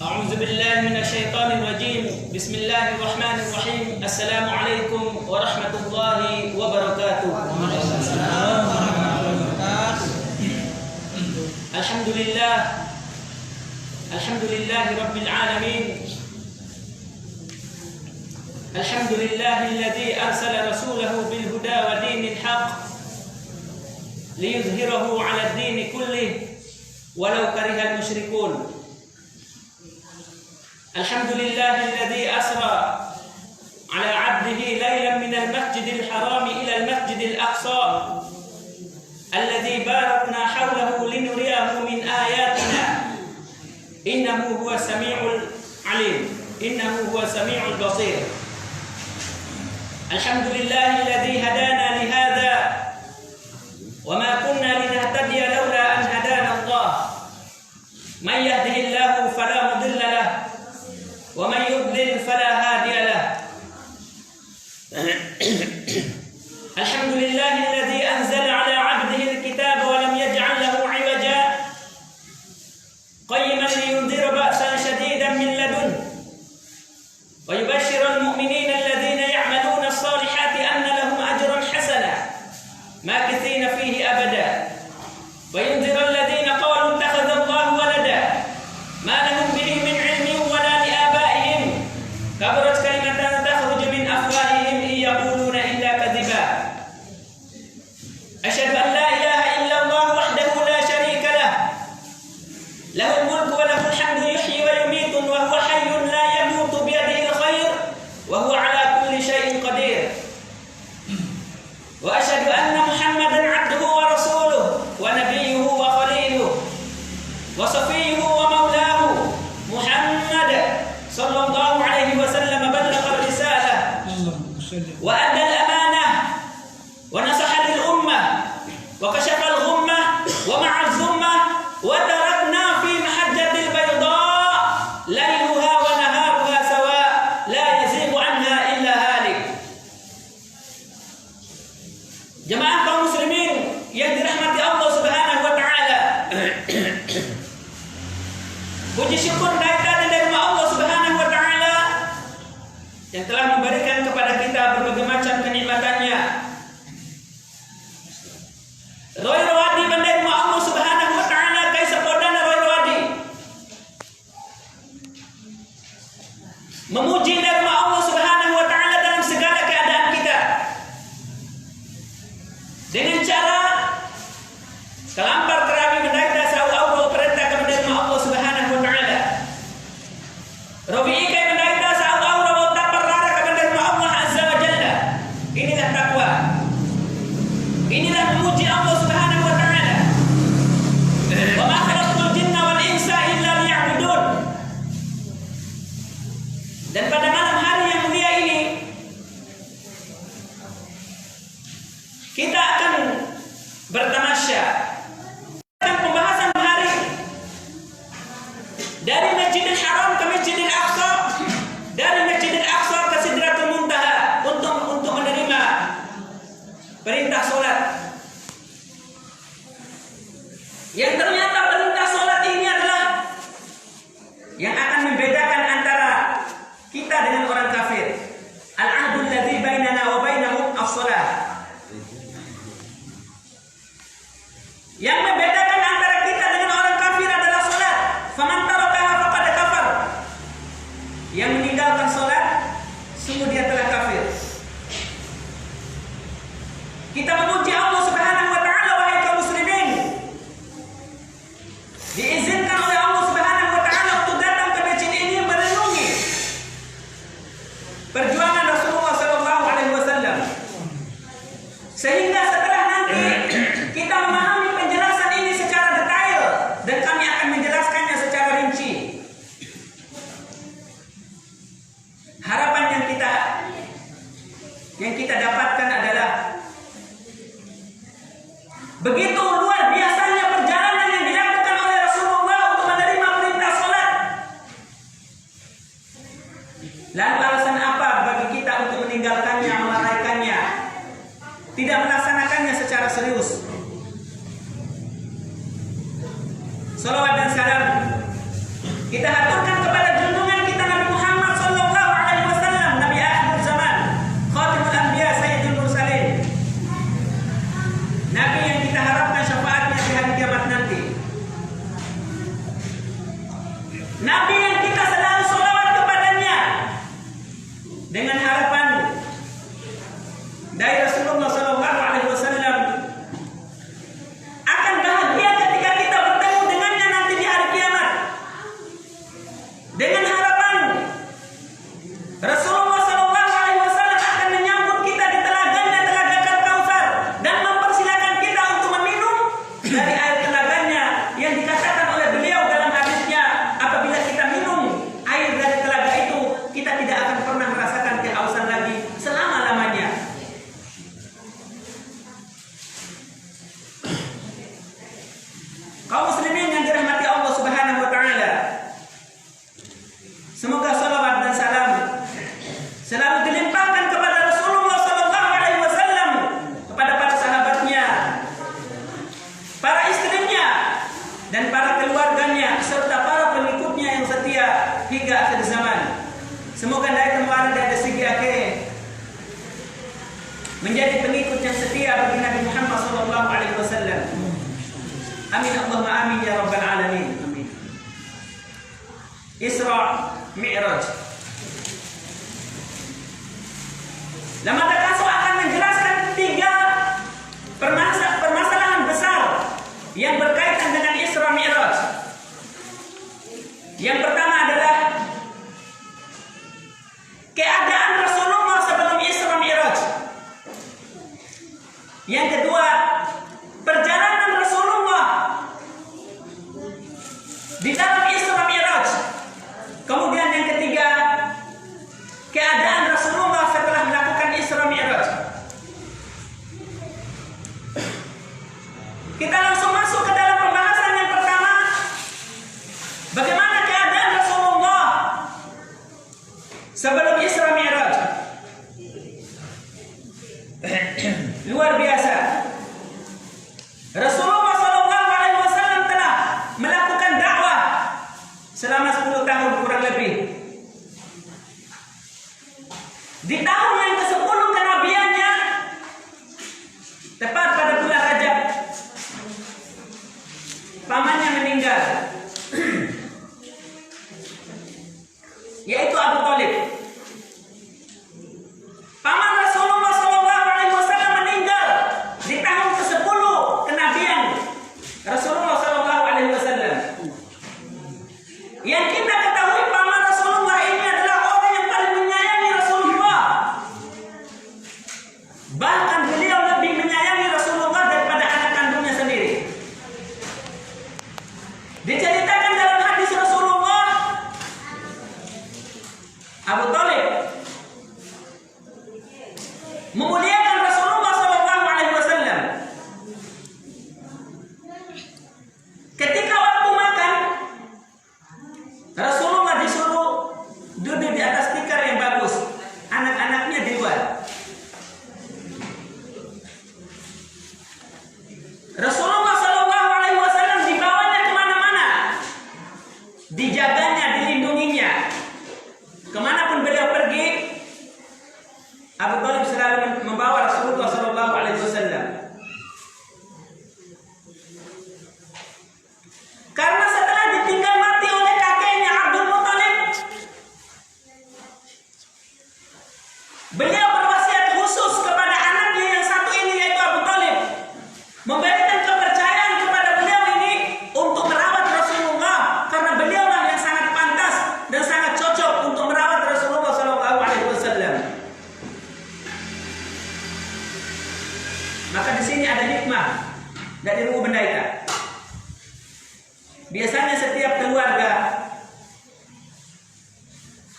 أعوذ بالله من الشيطان الرجيم. بسم الله الرحمن الرحيم. السلام عليكم ورحمة الله وبركاته. الحمد لله رب العالمين. الحمد لله الذي أرسل رسوله بالهدى ودين الحق ليظهره على الدين كله ولو كره المشركون. الحمد لله الذي أسرى على عبده ليلا من المسجد الحرام إلى المسجد الأقصى الذي باركنا حوله لنريه من آياتنا إنه هو السميع العليم إنه هو السميع البصير. الحمد لله الذي هدانا لهذا وما كنا لنهتدي لولا أن هدانا الله. من يهده الله فلا مضل له ومن يضلل فلا هادي له. الحمد لله الذي أنزل على عبده الكتاب ولم يجعل له عوجا قيما لينذر بأسا شديدا من لدنه ويبشر المؤمنين الذين يعملون الصالحات أن لهم أجرا حسنا ماكثين فيه أبدا وينذر الذين قالوا اتخذ الله ولدا ما لهم به من علم ولا لآبائهم كبرت كلمة تخرج من أفواههم إن يقولون إلا كذبا. أشهد أن لا إله إلا الله وحده لا شريك له له الملك وله الحمد يحيي ويميت وهو حي لا يموت بيده الخير وهو على كل شيء قدير. وأشهد أن محمدا عبده ورسوله ونبيه وخليله وصفيه ومولاه محمد صلى الله عليه وسلم بلغ الرسالة وأدى الأمانة ونصح للأمة وكشف الغمة ومع الزمة وتركنا في محجة البيضاء ليلها ونهارها سواء لا يزيغ عنها إلا هالك. Jemaah kaum muslimin yang dirahmati Allah Subhanahu wa taala. Puji syukur kehadiran dari Allah Subhanahu wa taala yang telah memberikan kepada kita berbagai macam kenikmatannya. Roy rawadi bandai Allah Subhanahu wa taala kaisa podana roy rawadi. Memuji dari Allah Subhanahu wa taala dalam segala keadaan kita. Dengan cara kelampar kerabi mendaida sau Allah perintah kepada Allah Subhanahu wa taala. Robi ikai mendaida sau Allah tapar rara kepada Allah Azza wa Jalla. Inilah takwa. Inilah memuji Allah Subhanahu wa taala. Wa ma khalaqtul jinna wal insa illa liya'budun. Dan pada malam hari yang mulia ini kita akan bertamasya tentang pembahasan hari dari Masjidil Haram ke Masjidil Aqsa, dari Masjidil Aqsa ke Sidratul Muntaha untuk menerima perintah solat. Yang ternyata perintah solat ini adalah yang akan membedakan antara kita dengan orang kafir. Al-ahdul ladzi bainana wa bainahum as-shalah. Yang membedakan antara kita dengan orang kafir adalah solat. Faman tarakaha faqad kafar. Yang meninggalkan solat, sungguh dia telah kafir. Kita memuji Allah Subhanahu wa taala wahai kaum muslimin. Diizinkan oleh Allah Subhanahu wa taala untuk datang ke masjid ini merenungi perjuangan Rasulullah sallallahu alaihi wasallam. Sehingga setelah nanti kita memahami penjelasan ini secara detail dan kami akan menjelaskannya secara rinci. Harapan yang kita dapatkan adalah begitu luar biasanya perjalanan yang dilakukan oleh Rasulullah untuk menerima perintah salat. Lalu alasan apa bagi kita untuk meninggalkannya, melalaikannya, tidak melaksanakannya secara serius? Salawat dan salam kita haturkan kepada Nabi yang kita selalu sholawat kepadanya dengan harapan dari Rasulullah SAW akan bahagia ketika kita bertemu dengannya nanti di hari kiamat. Dengan harapan Rasulullah SAW akan menyambut kita di telaganya, telaga Kautsar, dan mempersilakan kita untuk meminum dari air telaganya yang dikatakan oleh beliau dalam hadisnya, apabila kita minum air dari telaga itu, kita tidak akan pernah merasakan kehausan lagi selama-lamanya. Kaum muslimin yang dirahmati Allah Subhanahu wa taala, semoga salawat dan salam selalu dilimpahkan kepada Rasulullah SAW, kepada para sahabatnya, para istrinya, dan para keluarganya, serta para pengikutnya yang setia hingga akhir zaman. Semoga dari tempat dari segi akhir menjadi pengikut yang setia bagi Nabi Muhammad SAW. Amin Allahumma amin ya rabbal alamin. Amin. Isra Mi'raj. Lama Takaso akan menjelaskan 3 permasalahan besar yang berkaitan dengan Isra Mi'raj. Yang pertama adalah keadaan Rasulullah sebelum Isra Mi'raj. Yang kedua, perjalanan Rasulullah di dalam Isra Mi'raj. Kemudian yang ketiga, keadaan Rasulullah setelah melakukan Isra Mi'raj. Kita langsung masuk ke dalam pembahasan yang pertama. Bagaimana keadaan Rasulullah sebelum Isra Mi'raj? Luar biasa. Rasulullah SAW telah melakukan dakwah selama 10 tahun kurang lebih. Di tahun yang ke-10 kenabiannya, tepat pada bulan Rajab, pamannya meninggal, yaitu Abu Thalib. Paman Rasulullah SAW meninggal di tahun ke-10 kenabian Rasulullah SAW. Yang kita ketahui, paman Rasulullah ini adalah orang yang paling menyayangi Rasulullah. Bahkan beliau lebih menyayangi Rasulullah daripada anak kandungnya sendiri. Diceritakan dalam hadis Rasulullah, Abu Thalib memuliakan Rasulullah SAW. Ketika waktu makan, Rasulullah disuruh duduk di atas tikar yang bagus, anak-anaknya di luar. Rasulullah SAW dibawanya kemana-mana, dijaganya, dilindunginya. Kemanapun beliau pergi, Abu Thalib selalu membawa Rasulullah SAW. Karena setelah ditinggal mati oleh kakeknya Abdul Muthalib, beliau berwasiat khusus kepada anaknya yang satu ini, yaitu Abu Thalib, memberikan kepercayaan kepada beliau ini untuk merawat Rasulullah, karena beliaulah yang sangat pantas dan sangat cocok untuk merawat Rasulullah SAW. Maka di sini ada hikmah dari Ruhu Bendaika. Biasanya setiap keluarga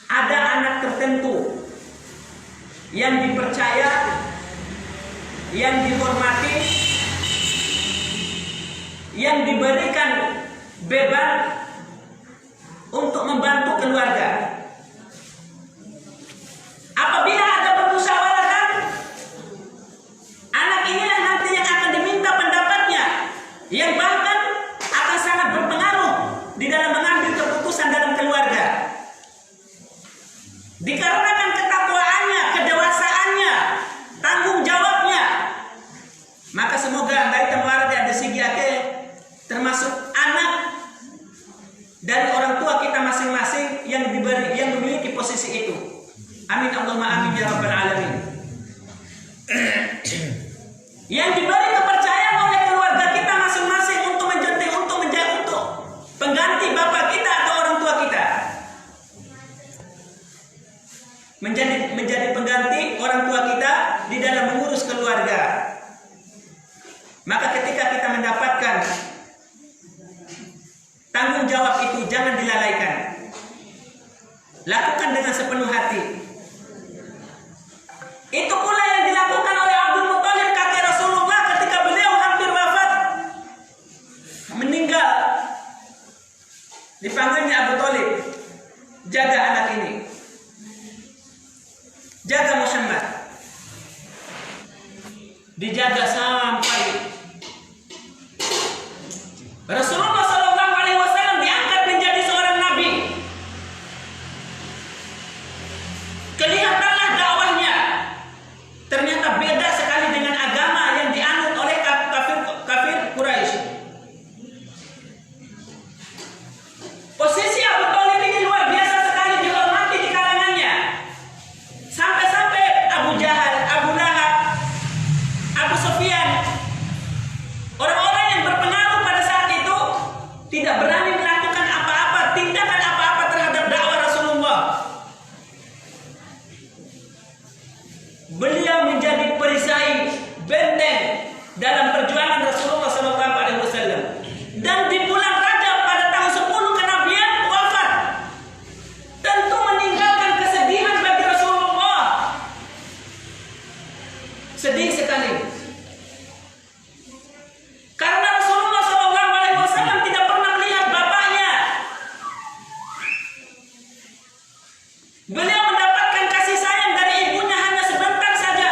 ada anak tertentu yang dipercaya, yang dihormati, yang diberikan beban untuk membantu keluarga. Apabila ada permusyawaratan, anak inilah nanti yang akan diminta pendapatnya, yang bahkan akan sangat berpengaruh di dalam mengambil keputusan dalam keluarga. Dikarenakan ketakwaannya, kedewasaannya, tanggung jawabnya, maka semoga baik tempat ada segi akhir, termasuk anak dari orang tua kita masing masing-masing yang memiliki posisi itu. Amin Allahumma amin ya rabbal alamin. Yang diberi kepercayaan oleh keluarga kita masing-masing untuk menjadi pengganti bapak kita atau orang tua kita. Menjadi pengganti orang tua kita di dalam mengurus keluarga. Maka ketika kita mendapatkan tanggung jawab itu, jangan dilalaikan. Lakukan dengan sepenuh hati. Itu pula yang dilakukan oleh Abdul Muthalib, kakek Rasulullah, ketika beliau hampir wafat, meninggal. Dipanggilnya Abu Thalib, jaga anak ini, jaga Muhammad. Dijaga sampai Rasulullah SAW diangkat menjadi seorang nabi. Kelihatanlah dakwahnya ternyata beda sekali dengan agama yang dianut oleh kafir Quraisy. Posisi Abu Thalib ini luar biasa sekali dihormati di kalangannya. Sampai-sampai Abu Jahal, Abu Lahab, Abu Sufyan, orang-orang yang berpengaruh pada saat itu tidak berani melakukan apa-apa, tindakan apa-apa terhadap dakwah Rasulullah. Beliau menjadi perisai, benteng dalam perjuangan Rasulullah SAW. Dan di bulan Rajab pada tahun 10 kenabian wafat, tentu meninggalkan kesedihan bagi Rasulullah. Sedih sekali. Karena Rasulullah SAW tidak pernah melihat bapaknya. Beliau mendapatkan kasih sayang dari ibunya hanya sebentar saja.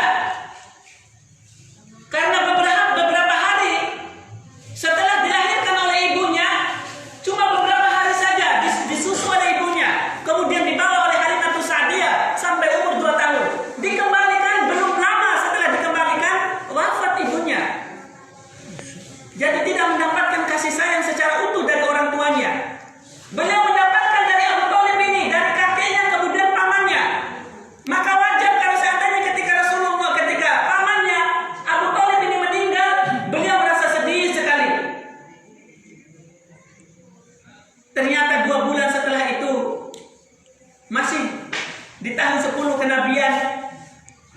Karena beberapa hari setelah dilahirkan oleh ibunya, cuma beberapa hari saja disusu oleh ibunya. Kemudian dibawa oleh Halimatus Sa'diyah sampai umur 2 tahun. Dikembalikan, belum lama setelah dikembalikan, wafat ibunya. Jadi tidak mendapatkan kasih sayang secara utuh dari orang tuanya. Beliau mendapatkan dari Abu Thalib ini, dari kakeknya, kemudian pamannya. Maka wajar kalau seandainya ketika pamannya Abu Thalib ini meninggal, beliau merasa sedih sekali. Ternyata 2 bulan setelah itu, masih di tahun 10 kenabian,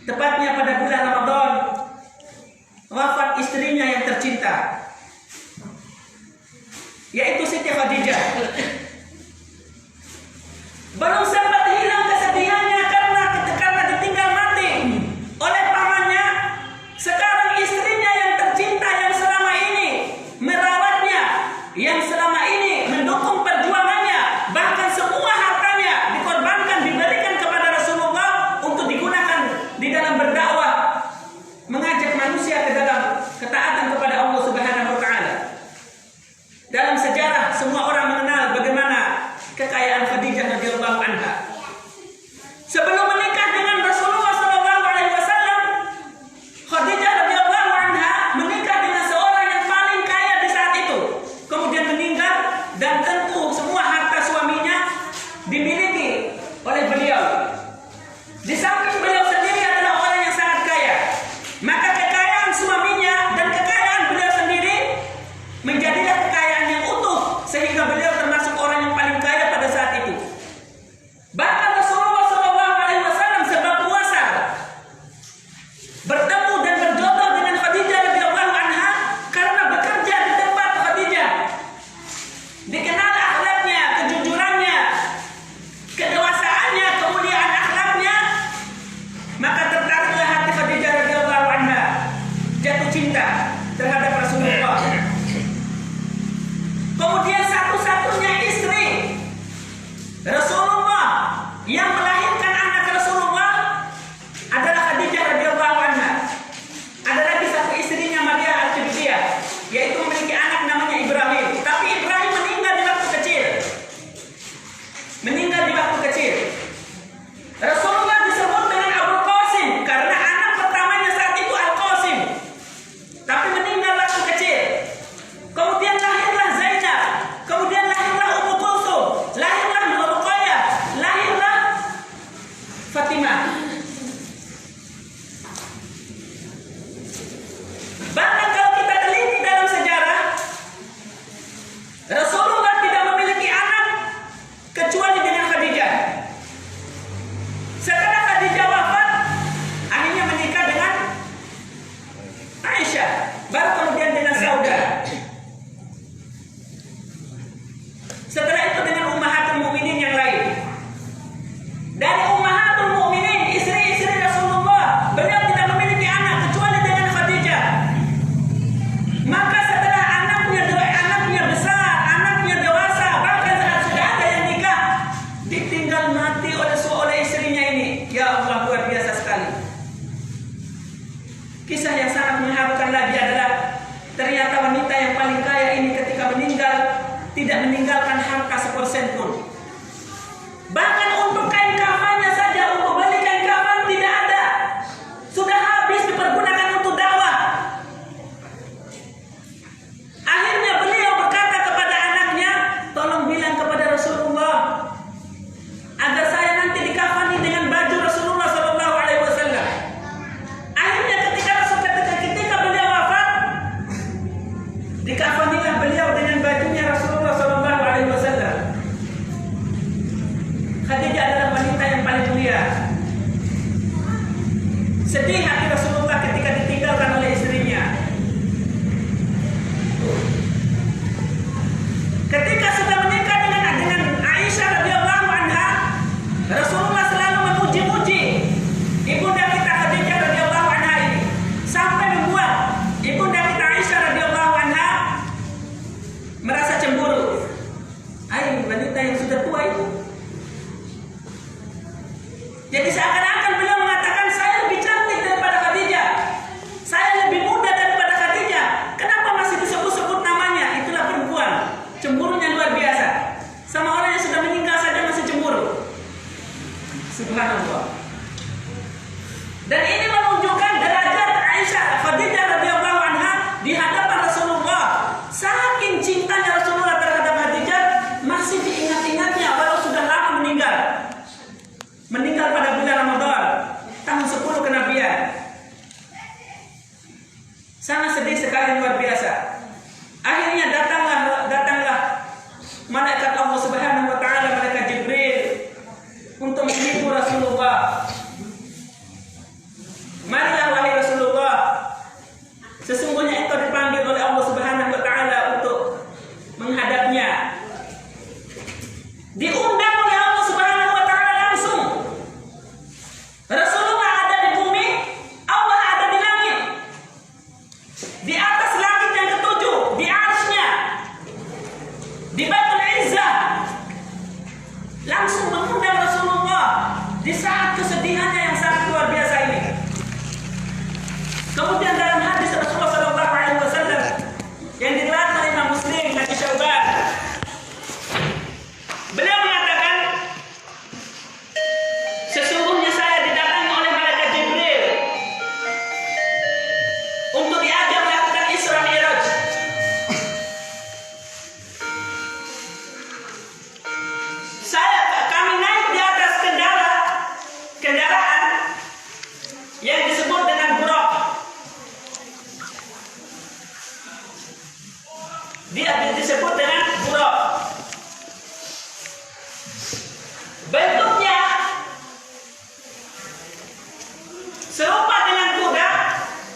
tepatnya pada bulan Ramadan, wafat istrinya yang tercinta, yaitu Siti Khadijah. Belum sempat hilang kesedihannya karena ditinggal mati oleh pamannya. Sekarang istrinya yang tercinta, yang selama ini merawatnya, yang selama ini mendukung perjuangannya, bahkan semua hartanya dikorbankan, diberikan kepada Rasulullah untuk digunakan di dalam berdakwah, mengajak manusia ke dalam ketaatan kepada Allah Subhanahu Sedih hati Rasulullah ketika ditinggalkan oleh istrinya. Ketika sudah menikah dengan Aisyah radhiyallahu anha, Rasulullah selalu memuji-muji ibunda kita Khadijah radhiyallahu anha ini, sampai membuat ibunda kita Aisyah radhiyallahu anha merasa cemburu. Ai, wanita yang sudah tua itu. Jadi seakan-akan beliau mengatakan, saya lebih cantik daripada Khadijah, saya lebih muda daripada Khadijah. Kenapa masih disebut-sebut namanya? Itulah perempuan, cemburunya luar biasa. Sama orang yang sudah meninggal saja masih cemburu. Subhanallah. Dan ini menunjukkan derajat Aisyah Khadijah radhiyallahu anha di hadapan Rasulullah. Saking cintanya Rasulullah terhadap Khadijah, masih diingat-ingatnya walau sudah lama meninggal. Meninggal pada bulan Ramadan tahun 10 kenabian. Sangat sedih sekali, luar biasa. Akhirnya datanglah malaikat Allah Subhanahu wa taala, malaikat Jibril, untuk menghibur Rasulullah. Marilah wahai Rasulullah, sesungguhnya engkau dipanggil oleh Allah Subhanahu wa taala untuk menghadapnya. Diundang oleh Allah Subhanahu wa taala langsung. Rasulullah ada di bumi, Allah ada di langit. Di atas langit yang ketujuh, di arsy-Nya, di Baitul Izzah. Langsung mengundang Rasulullah di saat kesedihannya yang sangat luar biasa ini. Kemudian dalam hadis Rasulullah SAW yang diriwayatkan oleh Imam Muslim dan Syu'bah, beliau mengatakan, sesungguhnya saya didatangi oleh malaikat Jibril untuk diajak melakukan Isra Mi'raj. Kami naik di atas kendaraan yang disebut dengan buraq. Dia disebut dengan buraq. Bentuknya serupa dengan kuda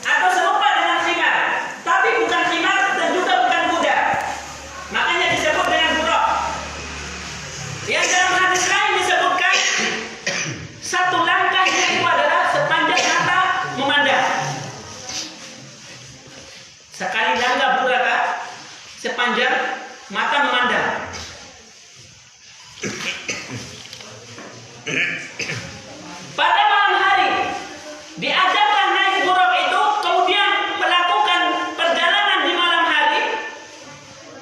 atau serupa dengan khimar, tapi bukan khimar dan juga bukan kuda. Makanya disebut dengan buraq. Yang dalam hadis lain disebutkan satu langkahnya itu adalah sepanjang mata memandang. Sekali langkah buraka sepanjang mata memandang. Pada malam hari diajarkan naik buraq itu, kemudian melakukan perjalanan di malam hari.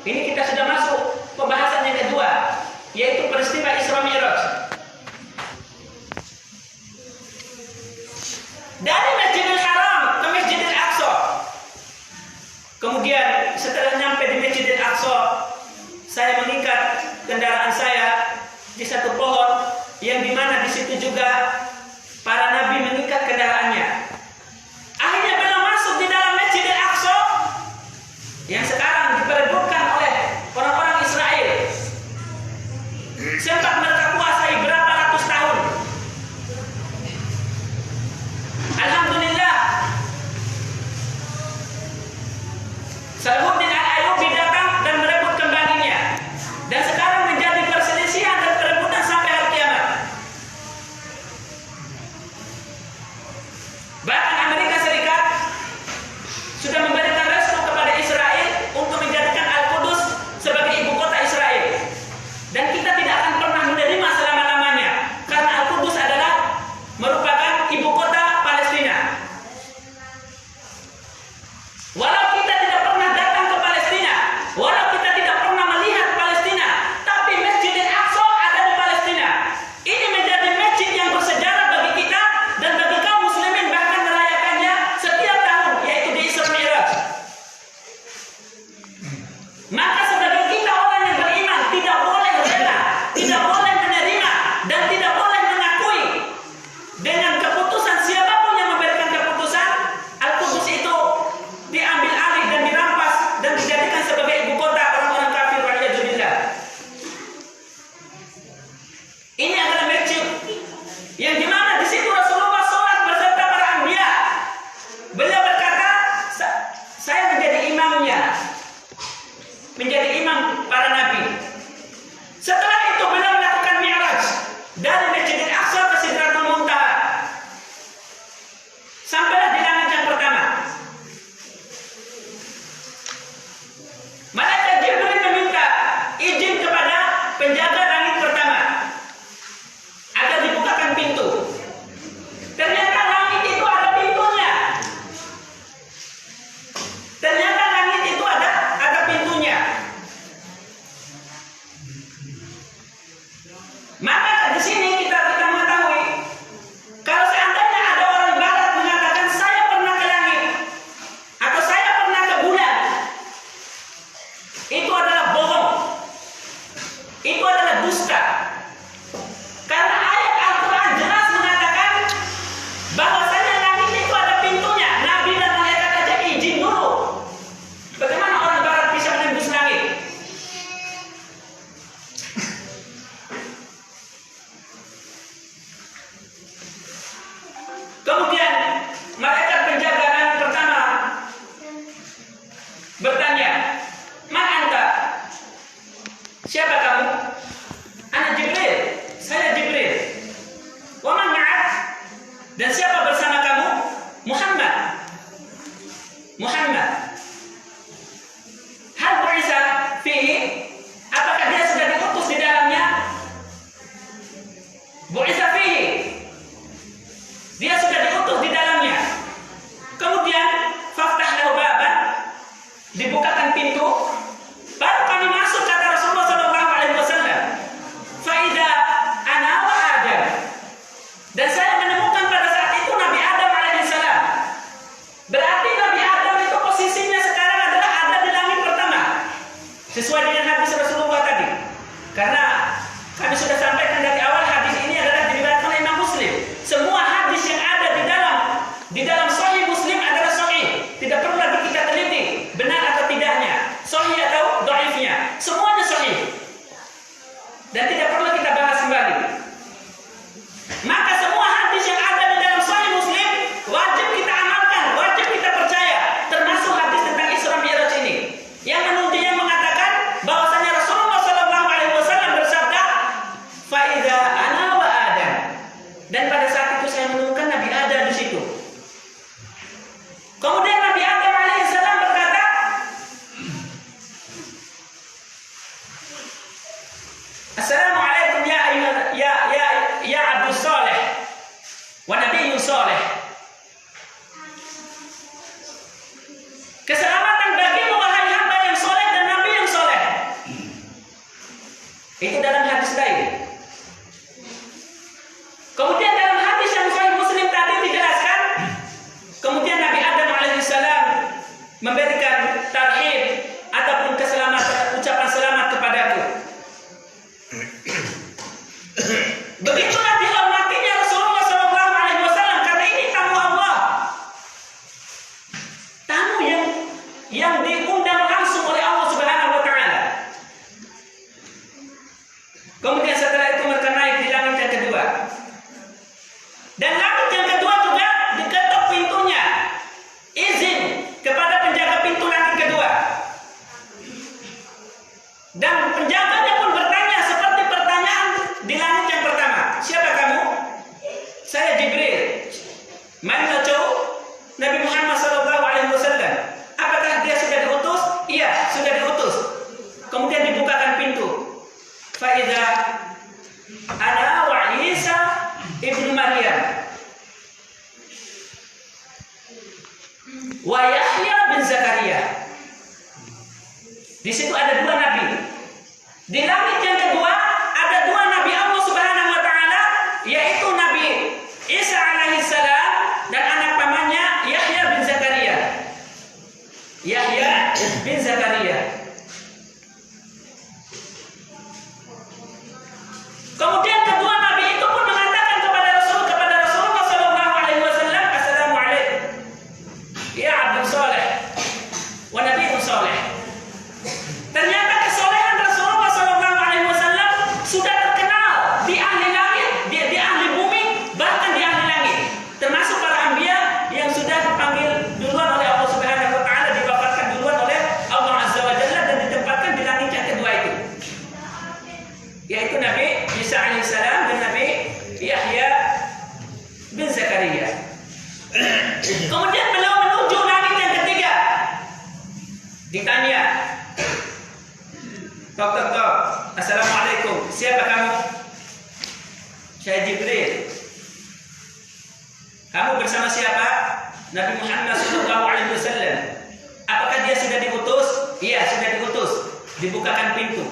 Ini kita sudah masuk pembahasan yang kedua, yaitu peristiwa Isra Mi'raj. Dari Masjidil Haram ke Masjidil Aqsa. Kemudian setelah nyampe di Masjidil Aqsa, saya mengikat kendaraan saya di satu pohon, yang dimana di situ juga para nabi mengikat kendaraannya. Akhirnya beliau masuk di dalam Masjidil Aqsa yang sekarang diperebutkan oleh orang-orang Israel. Sempat mereka kuasai berapa ratus tahun. Alhamdulillah, Salahuddin Al-Ayyubi datang dan merebut kembalinya. Dan sekarang menjadi perselisihan dan perebutan sampai hari kiamat. Bahkan Amerika Serikat sudah memberikan restu kepada Israel untuk menjadikan Al-Qudus sebagai ibu kota Israel. Dan kita tidak akan pernah menerima selama-lamanya, karena Al-Qudus adalah merupakan ibu kota Palestina. Walau kita tidak pernah datang ke Palestina, walau kita tidak pernah melihat Palestina, tapi Masjidil Aqsa ada di Palestina. Ini menjadi masjid yang bersejarah bagi kita dan bagi kaum muslimin, bahkan merayakannya setiap tahun, yaitu di Isra Mi'raj. Maka sebagai kita orang yang beriman, tidak boleh rela, tidak boleh menerima, dan tidak boleh mengakui dengan keputusan siapapun yang memberikan keputusan Al-Qudus itu diambil alih dan dirampas dan dijadikan sebagai ibu kota orang-orang kafir. Waliyadzubillah. Ini adalah masjid yang dimana di situ Rasulullah sholat beserta para anbiya. Maka di sini kita mengetahui kalau seandainya ada orang barat mengatakan saya pernah ke langit atau saya pernah ke bulan, itu adalah bohong, itu adalah dusta. Karena ayat Al-Quran jelas mengatakan bahwasanya langit itu ada pintunya. Nabi dan malaikat aja izin dulu. Bagaimana orang barat bisa menembus langit? Kemudian malaikat penjaga langit pertama bertanya, "Man anta?" Siapa kamu? Ana Jibril. Saya Jibril. Wa man ma'ak? Dan siapa bersama kamu? Muhammad. Muhammad. Hal bu'isa fihi? Apakah dia sudah diutus di dalamnya? Bu'isa fihi. Dia sudah diutus di dalamnya. Kemudian faftah lahu baban, dibukakan pintu, baru kami masuk, kata Rasulullah sallallahu alaihi wasallam. Fa idza ana wa Adam. Dan saya menemukan pada saat itu Nabi Adam alaihi salam. Berarti Nabi Adam itu posisinya sekarang adalah ada di langit pertama. Sesuai dengan hadis Rasulullah tadi. Karena kami sudah sampaikan dari awal, hadis ini adalah diriwayatkan oleh Imam Muslim. Semua hadis yang ada di dalam Sahih Muslim adalah sahih. Tidak perlu lagi kita teliti benar atau tidaknya, sahih atau dhaifnya. Semuanya sahih. Dan tidak perlu kita bahas kembali. Maka semua hadis yang ada di dalam Sahih Muslim wajib kita amalkan, wajib kita percaya, termasuk hadis tentang Isra Mi'raj ini. Yang menunjukkan mengatakan bahwasanya Rasulullah sallallahu alaihi wasallam bersabda, "Fa idza ana wa Adam." Dan pada saat itu saya menemukan Nabi Adam di situ. Kemudian Nabi Adam alaihissalam berkata, "Assalamualaikum ya Abdul Saleh wa Nabiyyun Saleh." Keselamatan bagimu wahai hamba yang soleh dan Nabi yang soleh. Itu dalam hadis lain. Kemudian dalam hadis yang Sahih Muslim tadi dijelaskan, kemudian Nabi Adam alaihissalam memberikan tarhib ataupun keselamatan, ucapan selamat kepadaku. Begitulah dihormatinya Rasulullah sallallahu alaihi wasallam, karena ini tamu Allah. Tamu yang diundang langsung oleh Allah Subhanahu wa taala. Kemudian setelah itu mereka naik di langit yang kedua. Dan langit yang kedua juga diketok pintunya. Izin kepada penjaga pintu langit kedua. Dan penjaganya pun bertanya seperti pertanyaan di langit yang pertama. Siapa kamu? Saya Jibril. Mana tahu Nabi Muhammad sallallahu alaihi wasallam? Apakah dia sudah diutus? Iya, sudah diutus. Kemudian dibukakan pintu. Fa idza ana wa Isa ibnu Maryam wa Yahya bin Zakaria. Di situ ada dua nabi. Di langit yang kedua ada dua nabi Allah Subhanahu wa taala, yaitu Nabi Isa alaihissalam dan anak pamannya Yahya bin Zakaria. Yahya bin Zakaria. Kemudian kedua nabi itu pun mengatakan kepada Rasulullah sallallahu alaihi wasallam, "Assalamualaikum ya Abdul Saleh wa Nabiyyun Saleh." Ternyata kesolehan Rasulullah sallallahu alaihi wasallam sudah terkenal di ahli langit, di ahli bumi, bahkan di ahli langit. Termasuk para anbiya yang sudah dipanggil duluan oleh Allah Subhanahu wa taala, diwafatkan duluan oleh Allah Azza wa Jalla dan ditempatkan di langit yang kedua itu. Yaitu Nabi Isa alaihissalam dan Nabi Yahya bin Zakaria. Kemudian beliau menuju langit yang ketiga. Ditanya, "Tok, assalamualaikum. Siapa kamu?" "Saya Jibril." "Kamu bersama siapa?" "Nabi Muhammad sallallahu alaihi wasallam." "Apakah dia sudah diutus?" "Iya, sudah diutus." Dibukakan pintu.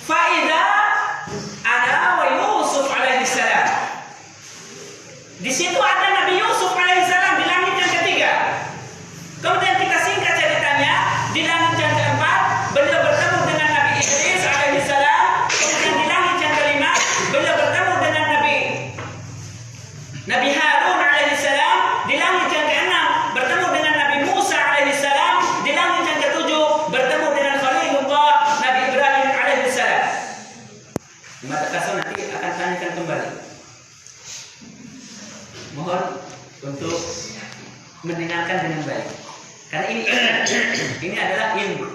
Fa idza situ ada Nabi Yusuf alaihissalam di langit yang ketiga. Kemudian kita singkat ceritanya, di langit yang keempat beliau bertemu dengan Nabi Idris alaihissalam. Kemudian di langit yang kelima beliau bertemu dengan Nabi Harun alaihissalam. Di langit yang keenam bertemu dengan Nabi Musa alaihissalam. Di langit yang ketujuh bertemu dengan Khalilullah Nabi Ibrahim alaihissalam. Mata kasar nanti akan tanyakan kembali. Mohon untuk mendengarkan dengan baik. Karena ini adalah ilmu.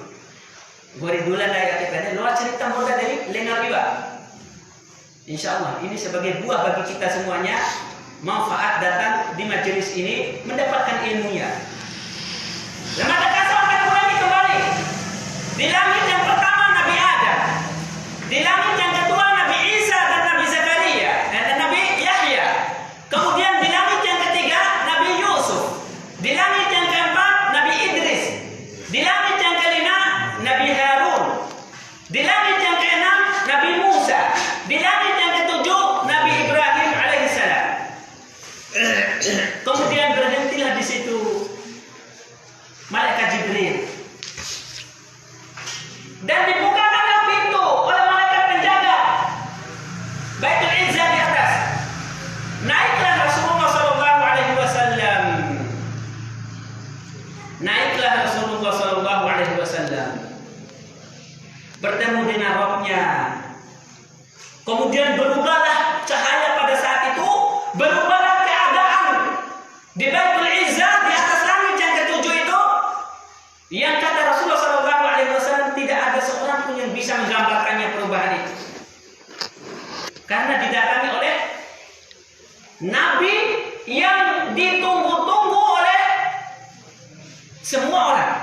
Goridulan dari kita luar cerita muda dari lengar juga. Insya Allah ini sebagai buah bagi kita semuanya. Manfaat datang di majelis ini mendapatkan ilmunya. Mata kasar akan ulangi kembali. Di langit yang pertama Nabi Adam. Di langit yang kedua Nabi Isa dan Nabi Zakaria dan Nabi Yahya. Kemudian di langit yang ketiga Nabi Yusuf. Di langit yang keempat Nabi Idris. Di langit yang kelima Nabi Harun. Di langit yang keenam Nabi Musa. Di langit yang ketujuh Nabi Ibrahim alaihissalam. Kemudian berhentilah di situ malaikat Jibril. Dan dibukakanlah pintu oleh malaikat penjaga Baitul Izzah di atas. Naiklah Rasulullah sallallahu alaihi wasallam. Naiklah Rasulullah sallallahu alaihi wasallam. Bertemu dengan Rabb-Nya. Kemudian berubahlah cahaya pada saat itu, berubahlah keadaan di Baitul Izzah di atas langit yang ketujuh itu. Yang kata Rasulullah sallallahu alaihi wasallam tidak ada seorang pun yang bisa menggambarkannya perubahan itu. Karena didatangi oleh Nabi yang ditunggu-tunggu oleh semua orang.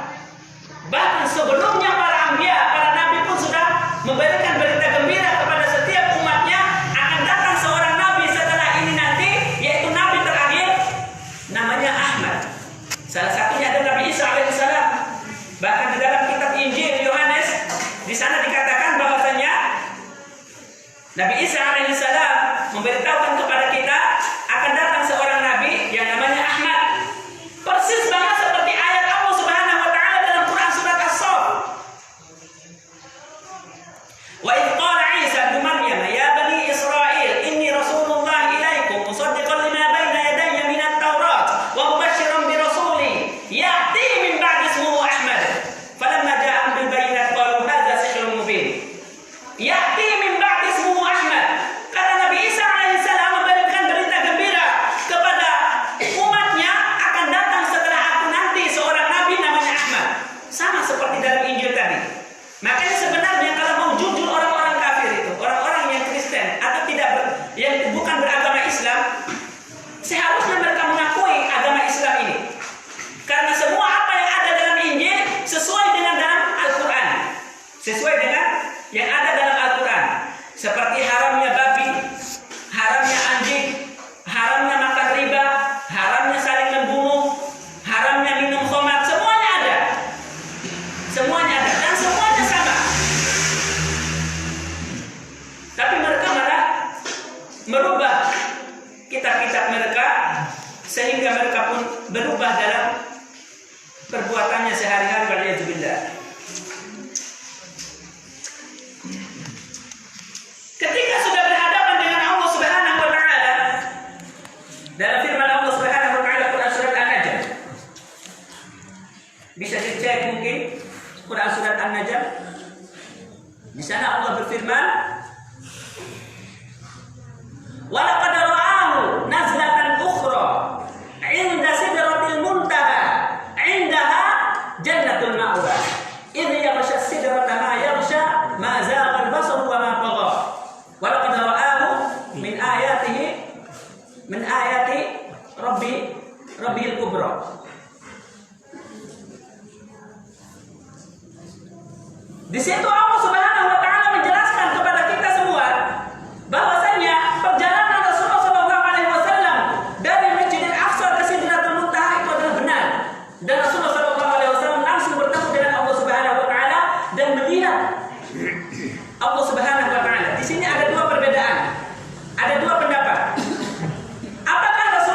Bahkan sebelumnya para anbiya, para nabi pun sudah memberikan berita gembira kepada setiap umatnya akan datang seorang nabi setelah ini nanti, yaitu nabi terakhir namanya Ahmad. Salah satunya ada Nabi Isa alaihissalam. Bahkan di dalam kitab Injil Yohanes di sana dikatakan bahwasanya Nabi Isa alaihissalam memberitahukan kepada kita akan datang seorang nabi yang namanya Ahmad. Persis banget seperti ayat Allah Subhanahu wa taala dalam Quran surat As-Saff. Wa idh qala Isa ibn Maryam ya bani Israil inni rasulullah ilaikum musaddiqan lima baina yadayya minat Taurat wa mubasysyiran bi rasulin ya'ti min ba'di ismihi Ahmad. Falamma ja'ahum bil bayyinati qalu hadza sihrun mubin. Ya'ti min ba'di ismihi Ahmad. Kata Nabi Isa alaihissalam memberikan berita gembira kepada umatnya akan datang setelah aku nanti seorang nabi namanya Ahmad. Sama seperti dalam Injil tadi. Makanya sebenarnya kalau mau jujur orang-orang kafir itu, orang-orang yang Kristen atau yang bukan beragama Islam, seharusnya mereka mengakui agama Islam ini. Karena semua apa yang ada dalam Injil sesuai dengan dalam Al-Quran. Sesuai dengan yang ada dalam Al-Quran. Seperti haramnya babi, haramnya anjing, haramnya makan riba, haramnya saling membunuh, haramnya minum khamar, semuanya ada. Semuanya ada dan semuanya sama. Tapi mereka malah merubah kitab-kitab mereka sehingga mereka pun berubah dalam perbuatannya sehari-hari. Waliyadzubillah. Ketika sudah berhadapan dengan Allah Subhanahu wa taala dalam firman Allah Subhanahu wa taala Quran surat An-Najm. Bisa dicek mungkin Quran surat An-Najm. Di sana Allah berfirman, "Wa laqad ra'ahu nazlatan ukhra 'inda sidratil muntaha 'indaha jannatul ma'wa idh yaghsha sidrata ma yaghsha ma zagha al-basar wa ma tagha wa laqad ra'ahu min ayati rabbil kubra." Di situ Allah Subhanahu wa taala menjelaskan kepada kita semua bahwasanya perjalanan Rasulullah sallallahu alaihi wasallam dari Masjidil Aqsa ke Sidratul Muntaha itu adalah benar. Dan Rasulullah sallallahu alaihi wasallam langsung bertemu dengan Allah Subhanahu wa taala dan melihat Allah Subhanahu wa taala. Di sini ada dua perbedaan. Ada dua pendapat. Apakah Rasulullah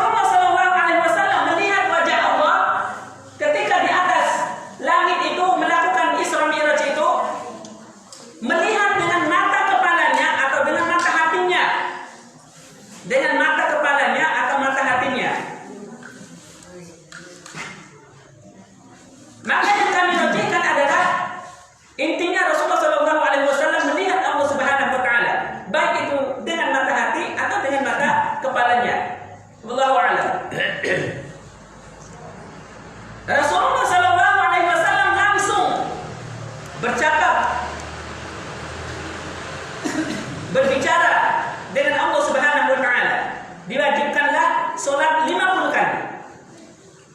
berbicara dengan Allah Subhanahu wa taala, diwajibkanlah salat 50 kali.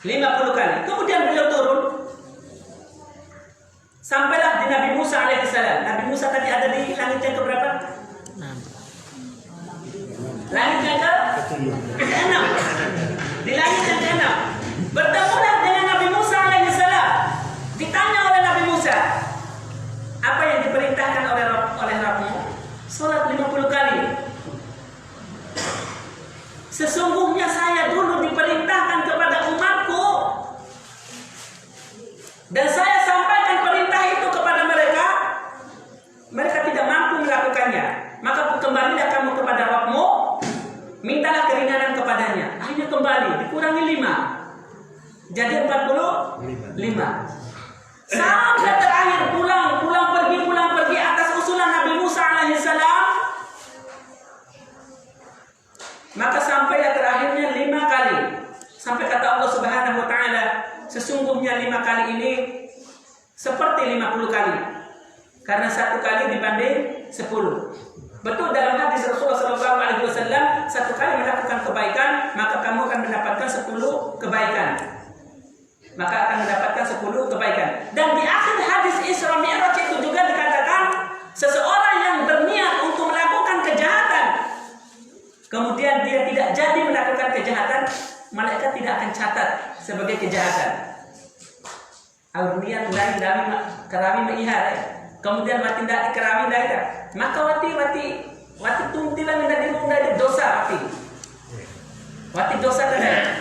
50 kali. Kemudian beliau turun sampailah di Nabi Musa alaihissalam. Nabi Musa tadi ada di langit yang keberapa? Langit yang ke-6. Di langit yang ke-6. Bertemulah dengan Nabi Musa alaihissalam. Ditanya oleh Nabi Musa, apa yang diperintahkan oleh Rabbmu? Salat 50 kali. Sesungguhnya saya dulu diperintahkan kepada umatku dan saya sampaikan perintah itu kepada mereka. Mereka tidak mampu melakukannya. Maka kembalilah kamu kepada Rabbmu, mintalah keringanan kepadanya. Akhirnya kembali, dikurangi 5. Jadi 45. Sampai terakhir pulang pergi atas usulan Nabi Musa alaihissalam. Maka sampailah terakhirnya 5 kali. Sampai kata Allah Subhanahu wa taala, sesungguhnya 5 kali ini seperti 50 kali. Karena 1 kali dibanding 10. Betul dalam hadis Rasulullah SAW, 1 kali melakukan kebaikan, maka kamu akan mendapatkan 10 kebaikan. Maka akan mendapatkan 10 kebaikan. Dan di akhir hadis Isra Mi'raj itu juga dikatakan, seseorang yang berniat untuk melakukan kejahatan, kemudian dia tidak jadi melakukan kejahatan, malaikat tidak akan catat sebagai kejahatan. Aurniat dari kerami meihar, kemudian mati tidak kerami daerah, maka wati tuntilan tidak dirunda di dosa wati dosa daerah.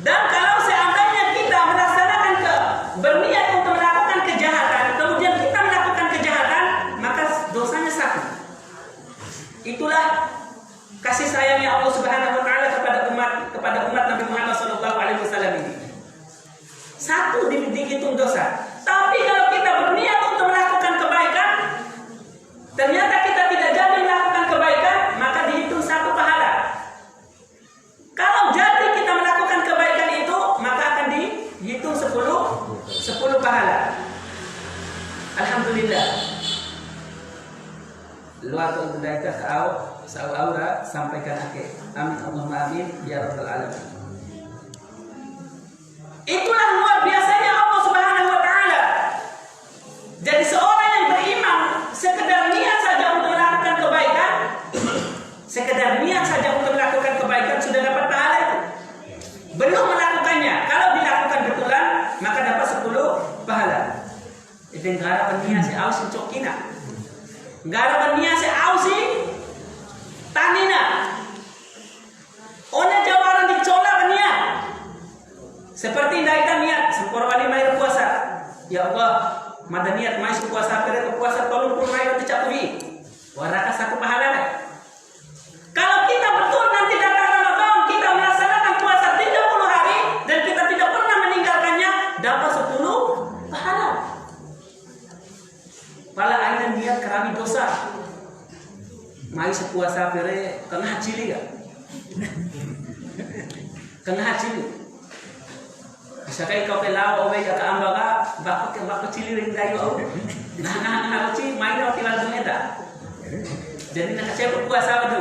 Dan kalau seandainya kita melaksanakan berniat untuk melakukan kejahatan, kemudian kita melakukan kejahatan, maka dosanya 1. Itulah kasih sayangnya Allah Subhanahu wa taala kepada umat Nabi Muhammad SAW ini. 1 dihitung dosa. Tapi kalau kita berniat untuk melakukan kebaikan, ternyata kita tidak jadi melakukan kebaikan, maka dihitung 1 pahala. Kalau jadi kita melakukan kebaikan itu, maka akan dihitung 10 pahala. Alhamdulillah. Luar biasa sau aura sampaikan akhir. Amin Allahumma amin ya rabbal alamin. Itulah luar biasanya Allah Subhanahu wa taala. Jadi seorang yang beriman sekedar niat saja untuk melakukan kebaikan, sekedar niat saja untuk melakukan kebaikan sudah dapat pahala itu. Belum melakukannya, kalau dilakukan betulan maka dapat 10 pahala. Itu harapan niat si ausin cokina. Harapan niat si ausin tanina. Ona jawaran dicola niat. Seperti kita niat sempur wali mai puasa. Ya Allah, mada niat mai puasa tere puasa tolong pun mai dicakui. Waraka 1 pahala. Kalau kita betul nanti datang Ramadan kita melaksanakan puasa 30 hari dan kita tidak pernah meninggalkannya, dapat 10 pahala. Pala aina niat kerami dosa. Mai sepuasa tere kena cili ya. Kena cili. Sakai kau pelau owe ya kaambaga bakut ciliring dayu au. Nah haruci main roti langsung eta. Jadi nak siapa puasa itu?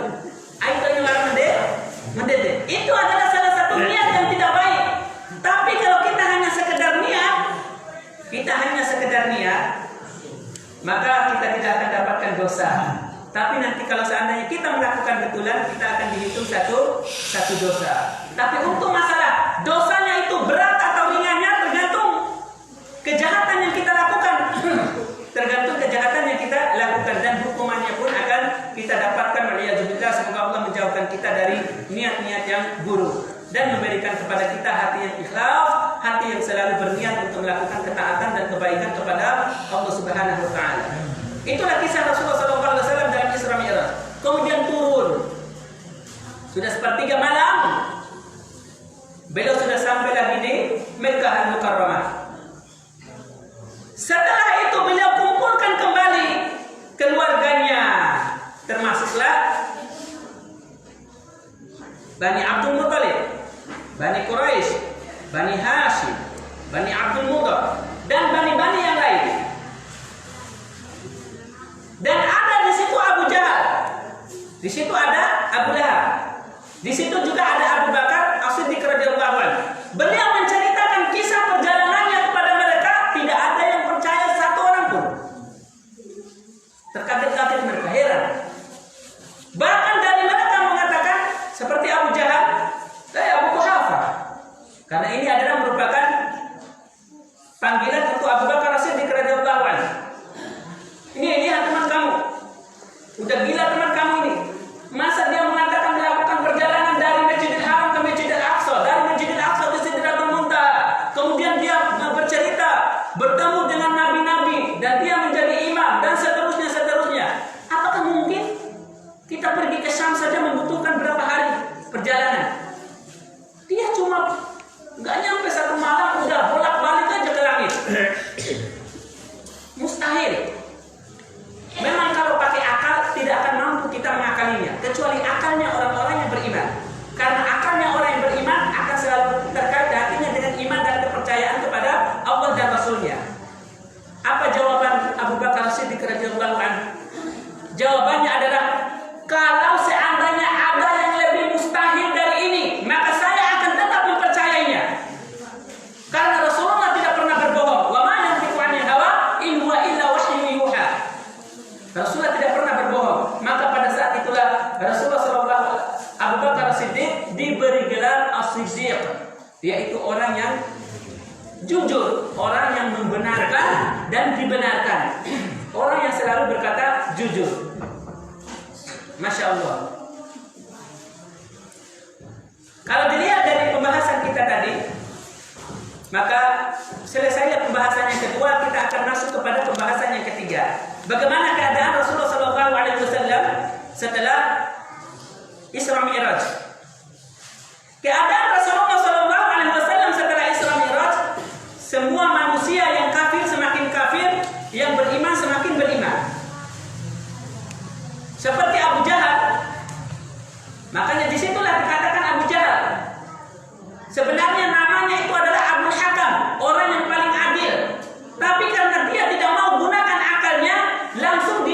Ai to yang larang mende. Itu adalah salah satu niat yang tidak baik. Tapi kalau kita hanya sekedar niat, maka kita tidak akan dapatkan dosa. Tapi nanti kalau seandainya kita melakukan betulan, kita akan dihitung satu dosa. Tapi untuk masalah dosanya itu berat atau ringannya tergantung kejahatan yang kita lakukan. Tergantung kejahatan yang kita lakukan dan hukumannya pun akan kita dapatkan. Waliyadzubillah, semoga Allah menjauhkan kita dari niat-niat yang buruk dan memberikan kepada kita hati yang ikhlas, hati yang selalu berniat untuk melakukan ketaatan dan kebaikan kepada Allah Subhanahu wa taala. Itulah kisah Rasulullah SAW dalam Isra Mi'raj. Kemudian turun. Sudah sepertiga malam. Beliau sudah sampai lagi di Mekkah Al-Mukarramah. Setelah itu beliau kumpulkan kembali keluarganya, termasuklah Bani Abdul Muttalib, Bani Quraisy, Bani Hashim, Bani Abdul Muttalib, dan bani-bani yang lain. Di situ ada Abu Lahab. Di situ juga ada Abu Bakar As-Siddiq radhiyallahu anhu. Beliau menceritakan kisah perjalanannya kepada mereka, tidak ada yang percaya satu orang pun. Terkaget-kaget mereka, heran. Bahkan dari mereka mengatakan seperti Abu Jahal, Abu Quhafah. Karena ini adalah merupakan panggilan untuk Abu Bakar As-Siddiq radhiyallahu anhu. Ini lihat teman kamu. Udah gila teman kamu ini. Masa dia mengatakan melakukan perjalanan dari Masjidil Haram ke Masjidil Aqsa, dari Masjidil Aqsa ke Sidratul Muntaha. Kemudian dia bercerita bertemu dengan nabi-nabi dan dia menjadi imam dan seterusnya. Apakah mungkin kita pergi ke Syam saja membutuhkan berapa hari perjalanan? Dia cuma nggak nyampe satu malam udah bolak-balik aja ke langit. Mustahil. Memang kalau pakai akal tidak akan mampu kita mengakalinya, kecuali akalnya orang-orang yang beriman. Karena akalnya orang yang beriman akan selalu terkait hatinya dengan iman dan kepercayaan kepada Allah dan Rasulnya. Apa jawaban Abu Bakar As-Siddiq radhiyallahu anhu? Jawabannya adalah, kalau seandainya ada yang lebih mustahil dari ini, maka saya akan tetap mempercayainya. Karena Rasulullah tidak pernah berbohong. Wa ma yantiqu 'anil hawa in huwa illa wahyun yuha. Rasulullah tidak pernah berbohong. Maka pada saat itulah Abu Bakar As-Siddiq diberi gelar As-Siddiq, yaitu orang yang jujur, orang yang membenarkan dan dibenarkan, orang yang selalu berkata jujur. Masya Allah. Kalau dilihat dari pembahasan kita tadi, maka selesai pembahasan yang kedua, kita akan masuk kepada pembahasan yang ketiga. Bagaimana keadaan Rasulullah SAW setelah Isra Mi'raj? Keadaan Rasulullah SAW setelah Isra Mi'raj, semua manusia yang kafir semakin kafir, yang beriman semakin beriman. Seperti Abu Jahal. Makanya disitulah dikatakan Abu Jahal. Sebenarnya namanya itu adalah Abdul Hakam, orang yang paling adil. Tapi karena dia tidak mau gunakan akalnya, langsung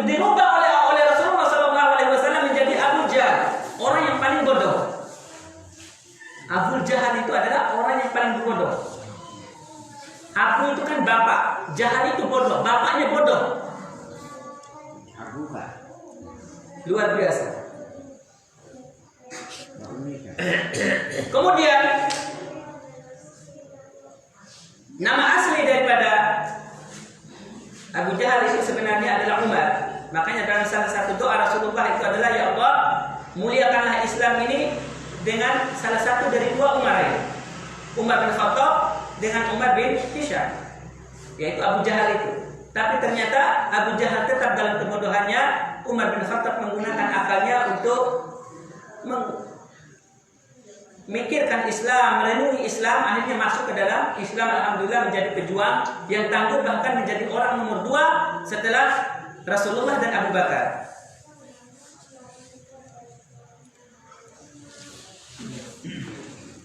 dirubah oleh Rasulullah SAW menjadi Abu Jahal, orang yang paling bodoh. Abu Jahal itu adalah orang yang paling bodoh. Abu itu kan bapak, Jahal itu bodoh, bapaknya bodoh. Abu Pak. Luar biasa. Kemudian nama asli daripada Abu Jahal itu sebenarnya adalah Umar. Makanya dalam salah satu doa Rasulullah itu adalah, ya Allah, muliakanlah Islam ini dengan salah satu dari dua Umar ini, Umar bin Khattab dengan Umar bin Hisham, yaitu Abu Jahal itu. Tapi ternyata Abu Jahal tetap dalam kebodohannya. Umar bin Khattab menggunakan akalnya untuk memikirkan Islam, merenungi Islam, akhirnya masuk ke dalam Islam. Alhamdulillah menjadi pejuang yang tangguh, bahkan menjadi orang nomor 2 setelah Rasulullah dan Abu Bakar.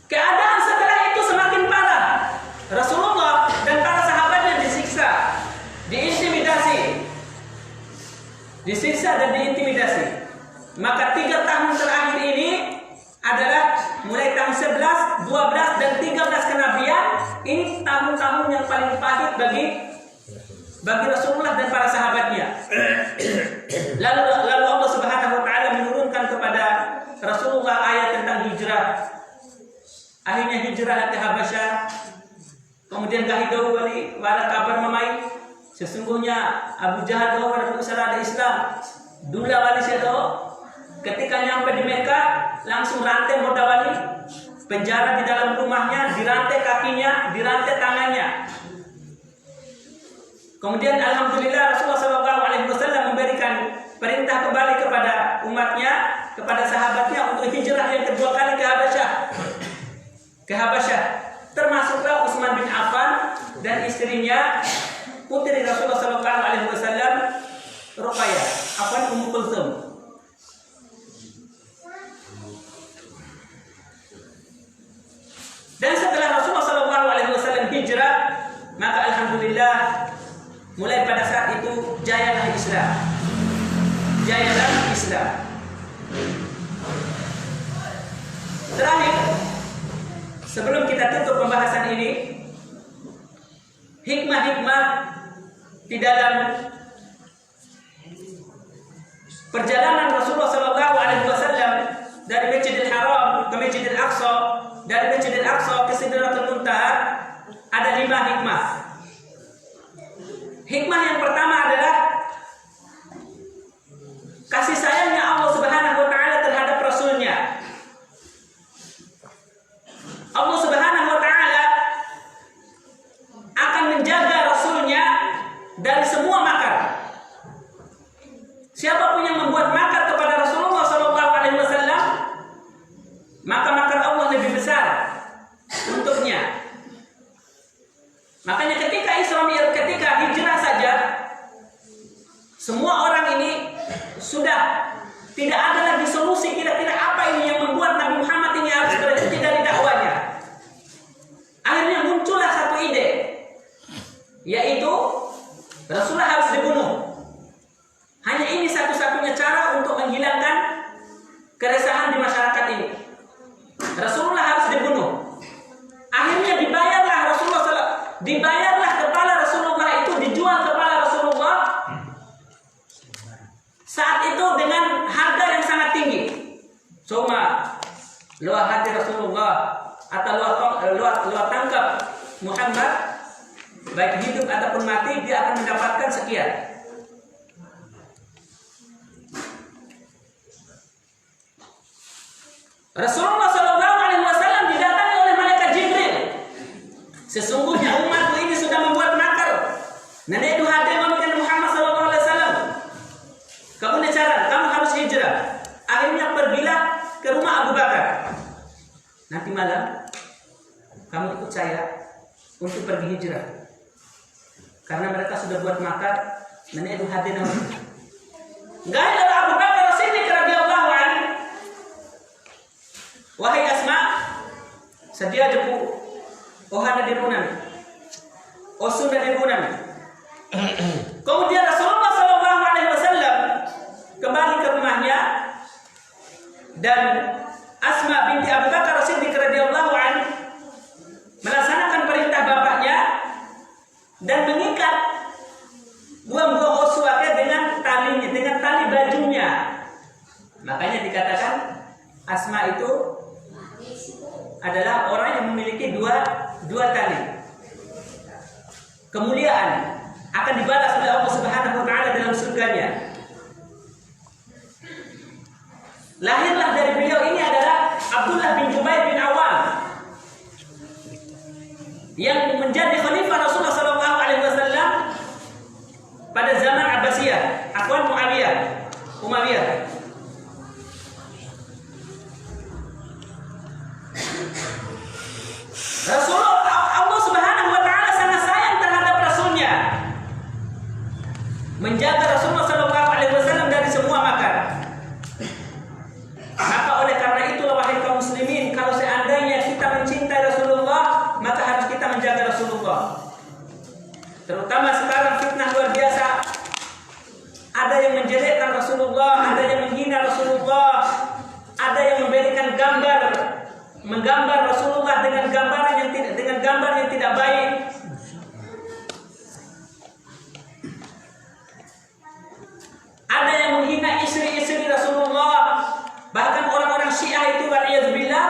Keadaan setelah itu semakin parah. Rasulullah dan para sahabatnya disiksa, disiksa dan diintimidasi. Maka 3 tahun terakhir ini adalah mulai tahun 11, 12 dan 13 kenabian. Ini tahun-tahun yang paling pahit bagi Rasulullah dan para sahabatnya. Lalu Allah Subhanahu wa taala menurunkan kepada Rasulullah ayat tentang hijrah. Akhirnya hijrah ke Habasyah. Kemudian gahidaw wala kabar mamai. Sesungguhnya Abu Jahal bahwa ada Islam. Dula wali sedo. Ketika nyampe di Mekah, langsung rantai modawali, penjara di dalam rumahnya, dirantai kakinya, dirantai tangannya. Kemudian alhamdulillah Rasulullah SAW memberikan perintah kembali kepada umatnya, kepada sahabatnya untuk hijrah yang kedua kali ke Habasyah. Termasuklah Utsman bin Affan dan istrinya, putri Rasulullah SAW, Ruqayyah, Ummu Kulthum. Dan setelah Rasulullah SAW hijrah, maka alhamdulillah mulai pada saat itu jayalah Islam. Jayalah Islam. Terakhir, sebelum kita tutup pembahasan ini, hikmah-hikmah di dalam perjalanan Rasulullah Sallallahu Alaihi Wasallam dari Masjidil Haram ke Masjidil Aqsa, dari Masjidil Aqsa ke Sidratul Muntaha, ada 5 hikmah. Hikmah yang pertama adalah kasih sayangnya Allah Subhanahu wa taala terhadap Rasulnya. Allah Subhanahu wa taala akan menjaga Rasulnya dari semua makar. Siapapun yang membuat makar kepada Rasulullah Sallallahu Alaihi Wasallam, maka makar Allah lebih besar untuknya. Makanya ketika ketika hijrah saja, semua orang ini sudah tidak ada lagi solusi kira-kira apa ini yang membuat Nabi Muhammad ini harus berhenti dari dakwanya. Akhirnya muncullah satu ide, yaitu Rasulullah harus dibunuh. Hanya ini satu-satunya cara untuk menghilangkan keresahan di masyarakat ini. Rasulullah harus dibunuh. Akhirnya dibayarlah kepala Rasulullah itu, dijual kepala Rasulullah saat itu dengan harga yang sangat tinggi. Cuma luar hati Rasulullah atau luar tangkap Muhammad, baik hidup ataupun mati, dia akan mendapatkan sekian. Rasulullah Sallallahu Alaihi Wasallam didatangi oleh malaikat Jibril. Sesungguhnya umatku ini sudah membuat makar. Nenek itu hadir dengan Muhammad Sallallahu Alaihi Wasallam. Kamu cara, kamu harus hijrah. Akhirnya pergilah ke rumah Abu Bakar. Nanti malam kamu ikut saya untuk pergi hijrah. Karena mereka sudah buat makar. Nenek itu hadir dengan enggak ada Abu Bakar Siddiq radhiyallahu anhu. Wahai Asma, sedia jepu ohana dirunami, osuna dirunami. Kemudian Rasulullah Sallallahu Alaihi Wasallam kembali ke rumahnya dan Asma binti Abu Bakar Siddiq radhiyallahu anhu melaksanakan perintah bapaknya dan mengikat buah-buah oswaknya dengan talinya, dengan tali bajunya. Makanya dikatakan Asma itu adalah orang yang memiliki dua tali. Kemuliaan akan dibalas oleh Allah Subhanahu wa taala dalam surganya. Lahirlah dari beliau ini adalah Abdullah bin Jubair bin Awam yang menjadi khalifah Rasulullah Sallallahu Alaihi Wasallam pada zaman Abbasiyah, Akhwan Umayyah. Rasulullah, Allah Subhanahu wa taala sangat sayang terhadap Rasulnya, menjaga Rasulullah Sallallahu Alaihi Wasallam dari semua makar. Maka oleh karena itulah wahai kaum muslimin, kalau seandainya kita mencintai Rasulullah, maka harus kita menjaga Rasulullah. Terutama sekarang fitnah luar biasa. Ada yang menjelekkan Rasulullah, ada yang menghina Rasulullah, ada yang memberikan menggambar Rasulullah dengan gambar yang tidak baik. Ada yang menghina istri-istri Rasulullah. Bahkan orang-orang Syiah itu waliyadzubillah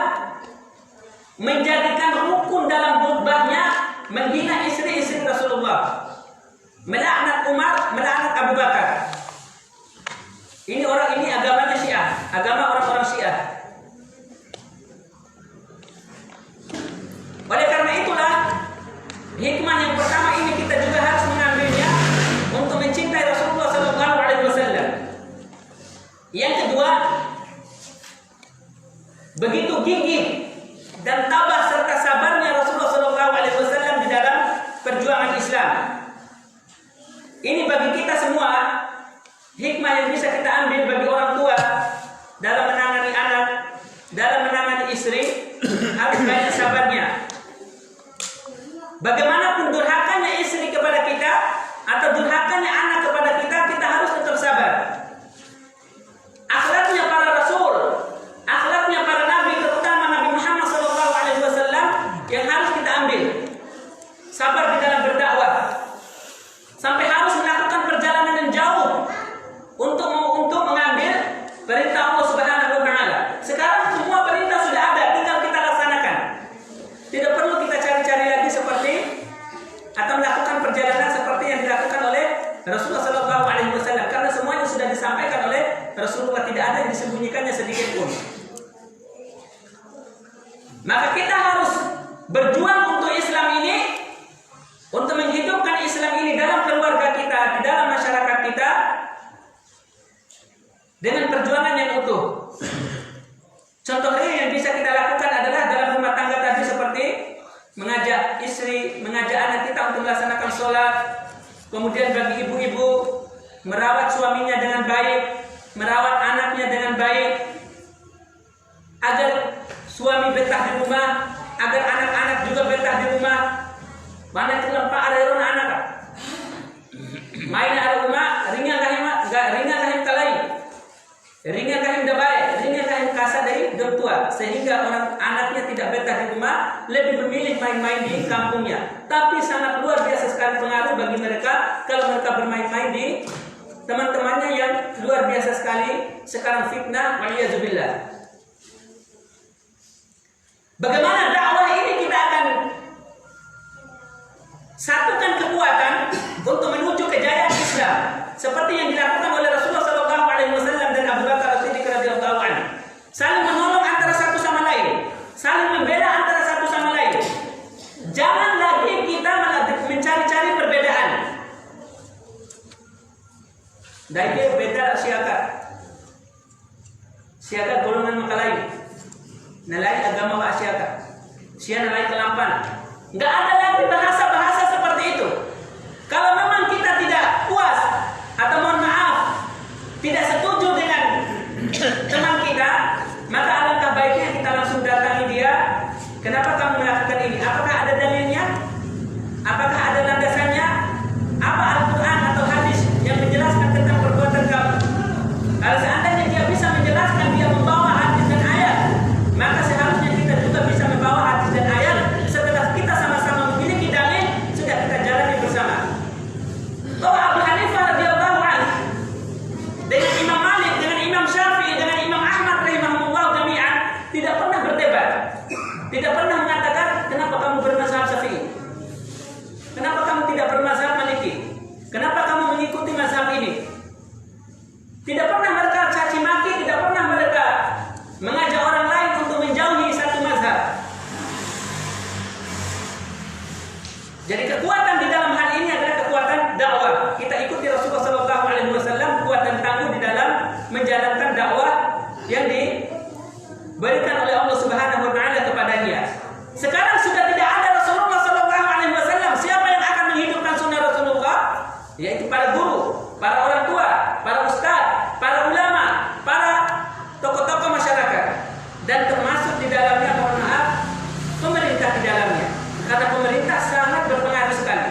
menjadikan rukun dalam khutbahnya menghina istri-istri Rasulullah, melaknat Umar, melaknat Abu Bakar. Ini agamanya Syiah, agama orang-orang Syiah. Oleh karena itulah hikmah yang pertama ini kita juga harus mengambilnya untuk mencintai Rasulullah Sallallahu Alaihi Wasallam. Yang kedua, begitu gigih dan tabah serta sabarnya Rasulullah Sallallahu Alaihi Wasallam di dalam perjuangan Islam. Ini bagi kita semua hikmah yang bisa kita ambil bagi orang tua dalam menangani anak, dalam menangani istri, harus banyak sabarnya. Bagaimanapun durhakanya istri kepada kita atau durhakanya anak kepada kita, kita harus tetap sabar. Akhlaknya para Rasul Rasulullah tidak ada yang disembunyikannya sedikit pun. Maka kita harus berjuang untuk Islam ini, untuk menghidupkan Islam ini dalam keluarga kita, di dalam masyarakat kita, dengan perjuangan yang utuh. Contoh real yang bisa kita lakukan adalah dalam rumah tangga tadi, seperti mengajak istri, mengajak anak kita untuk melaksanakan sholat. Kemudian bagi ibu-ibu, merawat suaminya dengan baik, merawat anaknya dengan baik, agar suami betah di rumah, agar anak-anak juga betah di rumah. Mana kelempak ada orang anak, main ada rumah, ringan kahim kalai, ringan kahim dabai, ringan kahim kasar dari orang tua, sehingga orang anaknya tidak betah di rumah, lebih memilih main-main di kampungnya. Tapi sangat luar biasa sekali pengaruh bagi mereka kalau mereka bermain-main di teman-temannya yang luar biasa sekali sekarang fitnah, waliyazubillah. Bagaimana dakwah ini kita akan satukan kekuatan untuk menuju kejayaan Islam, seperti yang dilakukan oleh Rasulullah SAW dan Abu Bakar As-Siddiq radhiyallahu anhu. Saling menolong antara satu sama lain, saling membela antara satu sama lain. Jangan lagi kita mencari-cari perbedaan. Dari beda siaga golongan makalai, nalai agama wa siaga, sia nalai kelampan. Enggak ada lagi bahasa-bahasa seperti itu. Kalau memang kita tidak puas atau mohon maaf tidak setuju dengan teman kita, maka alangkah baiknya kita langsung datangi dia. Kenapa kamu melakukan ini? Apakah ada dalilnya? Apakah ada landasannya? Apa Al-Quran atau hadis yang menjelaskan tentang perbuatan kamu? Kalau seandainya dia bisa menjelaskan, dia membawa hadis dan ayat, maka seharusnya kita juga bisa membawa hadis dan ayat. Setelah kita sama-sama memiliki dalil, sudah kita jalani bersama. Bahwa Abu Hanifah radhiyallahu anhu dengan Imam Malik, dengan Imam Syafi'i, dengan Imam Ahmad rahimahumullah jami'an tidak pernah berdebat, tidak pernah mengatakan kenapa kamu bermazhab Syafi'i, kenapa kamu tidak bermazhab Maliki, kenapa kamu mengikuti mazhab ini. Tidak pernah mereka caci maki, tidak pernah mereka mengajak orang lain untuk menjauhi satu mazhab. Jadi kekuatan di dalam hal ini adalah kekuatan dakwah. Kita ikuti Rasulullah SAW, kuat dan tangguh di dalam menjalankan dakwah yang diberikan oleh Allah Subhanahu wa taala kepadanya. Sekarang sudah tidak ada Rasulullah SAW. Siapa yang akan menghidupkan sunnah Rasulullah? Yaitu para guru, para orang tua, para ustadz, para ulama, para tokoh-tokoh masyarakat, dan termasuk di dalamnya, mohon maaf, pemerintah di dalamnya. Karena pemerintah sangat berpengaruh sekali,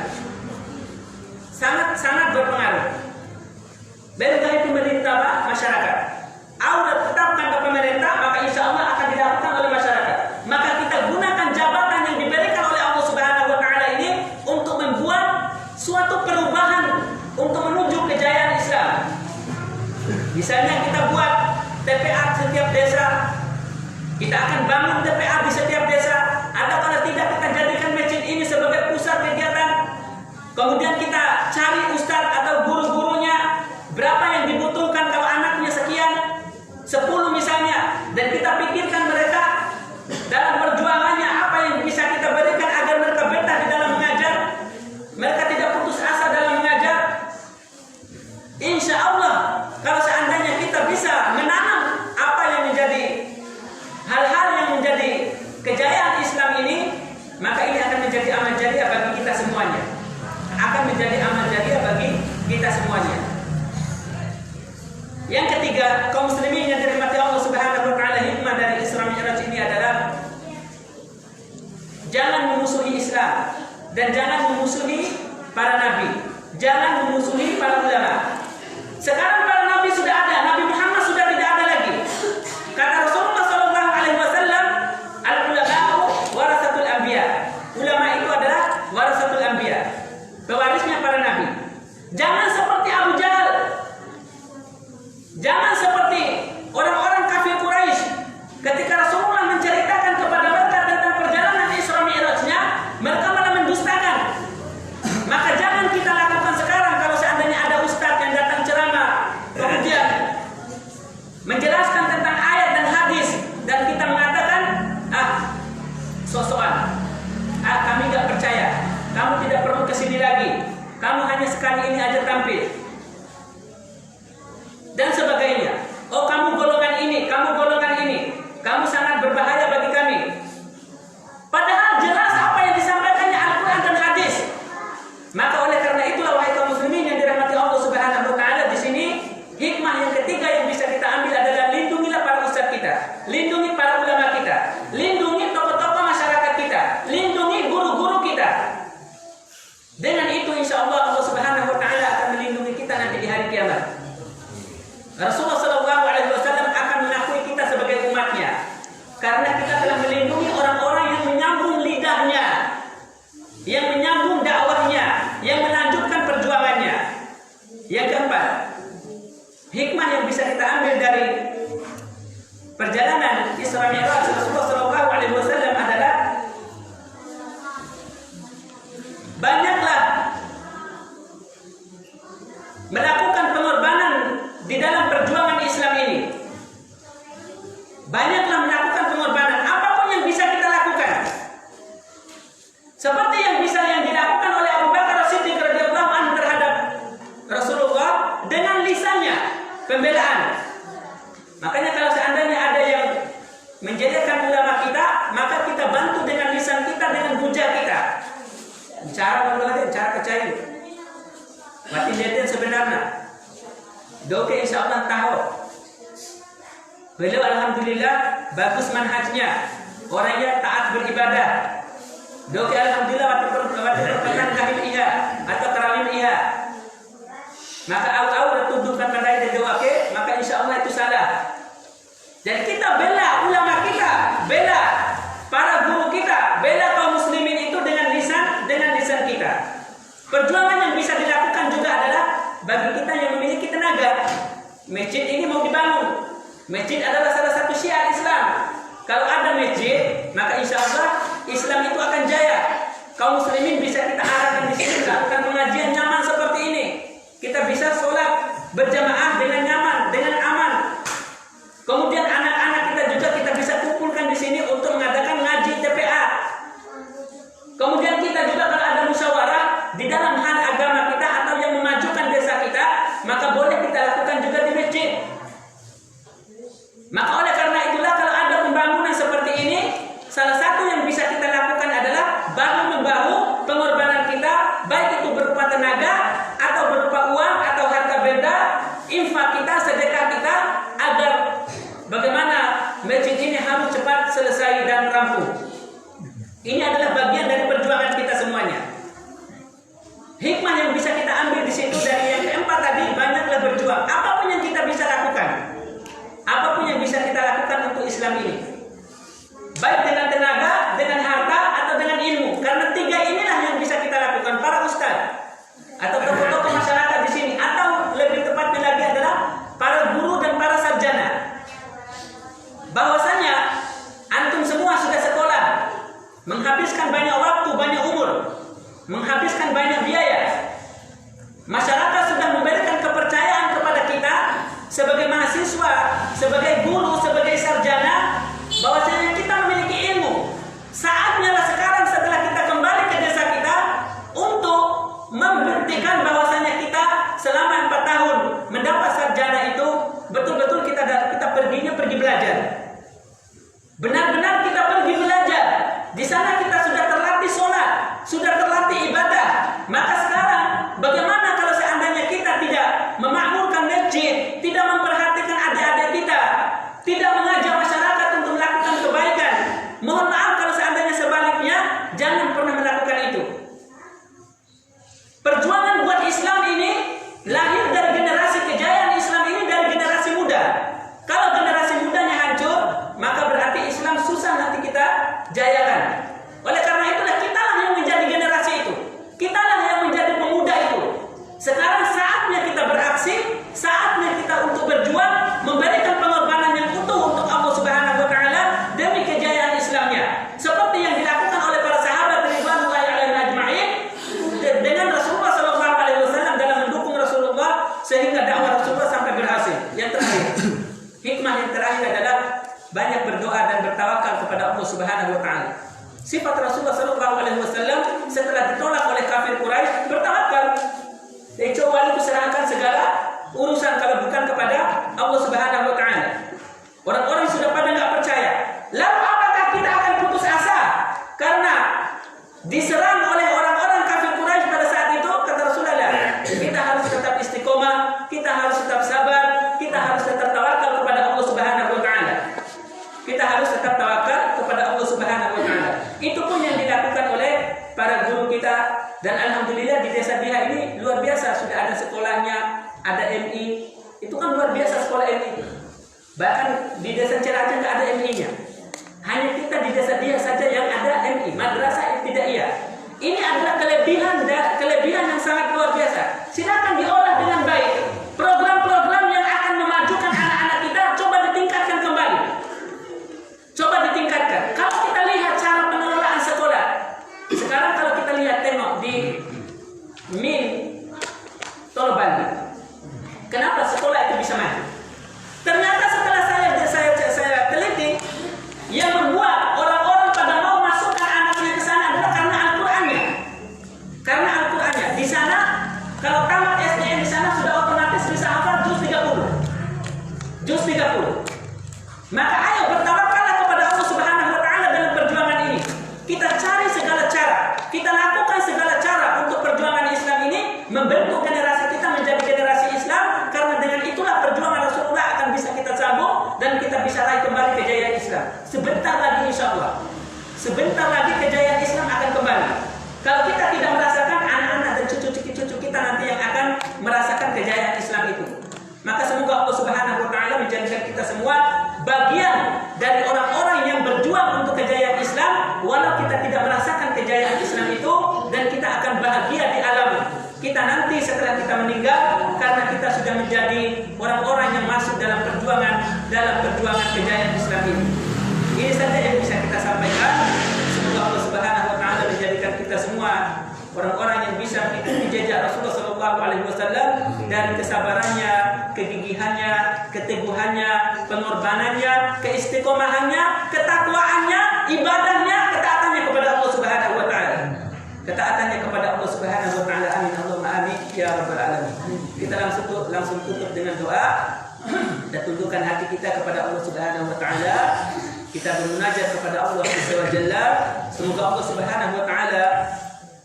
sangat berpengaruh. Bagi pemerintah, Pak, masyarakat. Aurat tetapkan ke pemerintah, maka insya Allah akan dilakukan oleh masyarakat. Maka kita gunakan jabatan yang diberikan oleh Allah Subhanahu wa taala ini untuk membuat suatu perubahan untuk menuju kejayaan Islam. Misalnya kita buat TPA di setiap desa, kita akan bangun TPA di setiap desa. Ada kalau tidak kita jadikan masjid ini sebagai pusat kegiatan. Kemudian kita cari ustadz atau guru-gurunya, berapa yang dibutuhkan kalau anaknya sekian, 10 misalnya, dan kita pikirkan mereka dalam perjuangannya apa yang bisa kita berikan agar mereka betah di dalam mengajar, mereka tidak putus asa dalam mengajar. Insya Allah kalau seandainya kita bisa menanam apa yang menjadi hal-hal yang menjadi kejayaan Islam ini, maka ini akan menjadi amal jariah bagi kita semuanya. Akan menjadi amal jariah bagi kita semuanya. Yang ketiga, kaum muslimin yang dirahmati Allah Subhanahu wa taala, hikmah dari Isra Mi'raj ini adalah jangan memusuhi Islam dan jangan memusuhi para nabi, jangan memusuhi para ulama. Sekarang para nabi sudah ada, Nabi Muhammad sudah tidak ada lagi. Kata Rasulullah SAW, al-ulama'u warasatul anbiya. Ulama itu adalah warasatul anbiya, pewarisnya para nabi. Jangan seperti Abu Jahal, jangan seperti orang-orang kafir Quraisy. Ketika Rasulullah menceritakan kepada mereka tentang perjalanan Isra Mi'rajnya, mereka malah mendustakan. Maka jangan kita lakukan sekarang kalau seandainya ada ustadz yang Rasulullah SAW akan mengakui kita sebagai umatnya karena kita telah melindungi orang-orang yang menyambung lidahnya, yang menyambung dakwahnya, yang melanjutkan perjuangannya. Yang keempat, hikmah yang bisa kita ambil dari perjalanan Isra Mi'raj Rasulullah SAW adalah banyaklah melakukan pengorbanan di dalam perjuangan Islam ini. Banyaklah melakukan pengorbanan apapun yang bisa kita lakukan. Seperti yang dilakukan oleh Abu Bakar As-Siddiq radhiyallahu anhu terhadap Rasulullah dengan lisannya, pembelaan. Makanya kalau seandainya ada yang menjadikan ulama kita, maka kita bantu dengan lisan kita, dengan hujah kita. Cara kecil. Mati lihatin sebenarnya. Doke insya Allah tahu. Beliau alhamdulillah bagus manhajnya. Orangnya taat beribadah. Doke alhamdulillah waktu perkataan kahim iya atau terawih iya. Maka awal tuduhkan pada dia doa ke, maka insya Allah itu salah. Dan kita bela ulama kita, bela para guru kita, bela kaum muslimin itu dengan lisan kita. Perjuangan yang bisa dilakukan juga adalah bagi kita yang memiliki tenaga. Masjid ini mau dibangun. Masjid adalah salah satu syiar Islam. Kalau ada masjid, maka insya Allah Islam itu akan jaya. Kaum muslimin bisa kita arahkan di sini, lakukan pengajian nyaman seperti ini. Kita bisa sholat berjamaah dengan nyaman, dengan aman. Kemudian anak-anak kita bisa kumpulkan di sini untuk mengadakan ngaji TPA. Kemudian kita juga kalau ada musyawarah di dalam hal agama kita atau yang memajukan desa kita, maka boleh kita lakukan juga di masjid. Maka oleh karena itulah kalau ada pembangunan seperti ini, salah satu yang bisa kita lakukan adalah bahu-membahu pengorbanan kita, baik itu berupa tenaga atau berupa uang atau harta benda, infak kita, sedekah kita, agar bagaimana masjid ini harus cepat selesai dan rampung. Ini adalah bagian dari perjuangan kita semuanya. Hikmah yang bisa kita ambil di situ dari yang keempat tadi, banyaklah berjuang. Apapun yang kita bisa lakukan, apapun yang bisa kita lakukan untuk Islam ini, baik dengan tenaga, dengan harta, atau dengan ilmu. Karena tiga inilah yang bisa kita lakukan. Para ustaz atau tokoh-tokoh masyarakat di sini, atau lebih tepatnya lagi adalah para guru dan para sarjana. Bahwasanya antum semua sudah sekolah, menghabiskan banyak waktu, banyak umur, menghabiskan banyak biaya. Masyarakat sudah memberikan kepercayaan kepada kita sebagai mahasiswa, sebagai guru, sebagai sarjana, bahwasanya kita memiliki ilmu. Saatnya lah sekarang setelah kita kembali ke desa kita untuk membuktikan bahwasanya kita selama 4 tahun mendapat sarjana itu betul-betul kita pergi belajar. Benar-benar kita pergi belajar. Di sana kita sudah terlatih sholat, sudah terlatih ibadah. Maka sekarang bagaimana kalau seandainya kita tidak memakmurkan masjid, tidak memperhatikan adik-adik kita, tidak mengajak masyarakat untuk melakukan kebaikan? Mohon maaf kalau seandainya sebaliknya, jangan pernah melakukan itu. Perjuangan buat Islam ini lahir dari generasi kejayaan Islam ini dari generasi muda. Kalau generasi mudanya hancur, maka berarti Islam susah nanti kita jayakan. Oleh karena itulah kitalah yang menjadi generasi itu. Kitalah yang menjadi pemuda itu. Sekarang saatnya kita beraksi, saatnya kita untuk berjuang, memberikan pengorbanan yang utuh untuk Allah Subhanahu wa taala demi kejayaan Islamnya. Seperti yang dilakukan oleh para sahabat ridwanullahi alaihim ajma'in dengan Rasulullah sallallahu alaihi wasallam dalam mendukung Rasulullah sehingga dakwah Rasulullah sampai berhasil. Yang terakhir, hikmah yang terakhir adalah banyak berdoa dan bertawakal kepada Allah Subhanahu wa taala. Sifat Rasulullah sallallahu alaihi wasallam setelah ditolak oleh kafir Quraisy, bertawakal. Coba itu serahkan segala urusan kalau bukan kepada Allah Subhanahu wa taala. Orang-orang sudah pada enggak percaya. Lalu apakah kita akan putus asa karena diserang oleh orang-orang kafir Quraisy pada saat itu? Kata Rasulullah, kita harus tetap istiqomah, kita harus tetap sabar, kita harus tetap tawakal kepada Allah Subhanahu wa taala. Kita harus tetap tawakal kepada Allah Subhanahu wa taala. Itu pun yang dilakukan oleh para guru kita, dan alhamdulillah di desa Biha ini luar biasa, sudah ada sekolahnya, ada MI, Itu kan luar biasa sekolah MI. Bahkan di desa Ciracas nggak ada MI-nya. Hanya kita di desa dia saja yang ada MI, Madrasah Ibtidaiyah. Ini adalah kelebihan yang sangat luar biasa. Silakan diolah dengan baik. Program-program yang akan memajukan anak-anak kita coba ditingkatkan kembali. Coba ditingkatkan. Kalau kita lihat cara pengelolaan sekolah, sekarang kalau kita lihat tengok di Min Tol Bali, kenapa sekolah itu bisa maju? Ternyata setelah saya teliti, yang membuat orang-orang pada mau masukkan anaknya ke sana adalah karena Al-Qur'annya. Karena Al-Qur'annya di sana, kalau tamat SDN di sana sudah otomatis bisa hafal juz 30. Juz 30. Maka ayo bertawakallah kepada Allah Subhanahu wa taala dalam perjuangan ini. Kita cari segala cara, kita lakukan segala cara untuk perjuangan Islam ini, membentuk generasi kita menjadi generasi Islam, karena dengan itulah perjuangan Rasulullah akan bisa kita sambung dan kita bisa raih kembali kejayaan Islam. Sebentar lagi insya Allah, sebentar lagi kejayaan Islam akan kembali. Kalau kita tidak merasakan, anak-anak dan cucu-cucu kita nanti yang akan merasakan kejayaan Islam itu. Maka semoga Allah Subhanahu wa taala menjadikan kita semua bagian dari orang-orang yang berjuang untuk kejayaan Islam, walau kita tidak merasakan kejayaan Islam itu, dan kita akan bahagia di alam kita nanti setelah kita meninggal, karena kita sudah menjadi orang-orang yang masuk dalam perjuangan kejayaan Islam ini. Ini saja yang bisa kita sampaikan. Semoga Allah Subhanahu wa taala menjadikan kita semua orang-orang yang bisa mengikuti jejak Rasulullah Shallallahu Alaihi Wasallam dan kesabarannya, kegigihannya, keteguhannya, pengorbanannya, keistiqomahannya, ketakwaannya, ibadahnya, ketaatannya kepada Allah Subhanahu wa taala. Ketaatannya kepada Allah Subhanahu wa taala. Amin Allahumma amin ya rabbal alamin. Kita langsung tutup dengan doa dan tundukkan hati kita kepada Allah Subhanahu wa taala. Kita bermunajat kepada Allah Subhanahu wa taala. Semoga Allah Subhanahu wa taala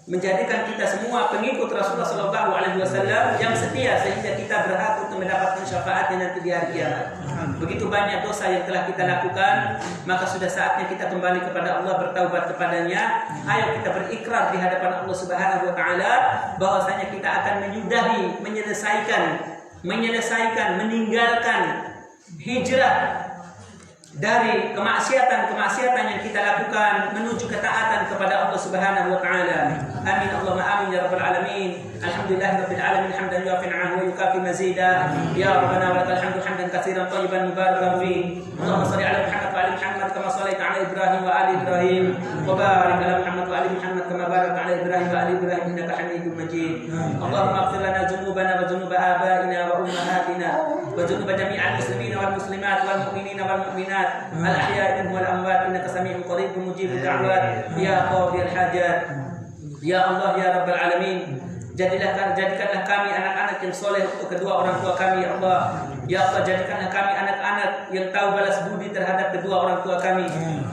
menjadikan kita semua pengikut Rasulullah Sallallahu Alaihi Wasallam yang setia, sehingga kita berhak untuk mendapatkan syafaatnya nanti di hari kiamat. Begitu banyak dosa yang telah kita lakukan, maka sudah saatnya kita kembali kepada Allah, bertaubat kepadanya. Ayo kita berikrar di hadapan Allah Subhanahu Wa Taala bahwasanya kita akan menyelesaikan, meninggalkan hijrah dari kemaksiatan yang kita lakukan menuju ketaatan kepada Allah Subhanahu wa taala. Amin Allahumma amin ya rabbal alamin. Alhamdulillahirabbil alamin hamdan yuwafi ni'amahu wa yukafi mazida. Ya rabbana wa lakal hamdu hamdan katsiran thayyiban mubarakan fi. Allahumma shalli ala Muhammad wa ali Muhammad kama shallaita ala Ibrahim wa ali Ibrahim wa barik ala Muhammad wa ali Muhammad kama barakta ala Ibrahim wa ali Ibrahim innaka Hamidum Majid. Allahumma ighfir lana dhunubana wa dhunuba abaina wa ummahatina wa dhunuba jami'al muslimina wal muslimat wal mu'minina wal mu'minat al-ahya minhum wal amwat innaka sami'un qaribun mujibud da'wat ya qadhil hajat. Ya Allah ya rabbal alamin, jadikanlah kami anak-anak yang soleh untuk kedua orang tua kami ya Allah. Ya Allah, jadikanlah kami anak-anak yang tahu balas budi terhadap kedua orang tua kami.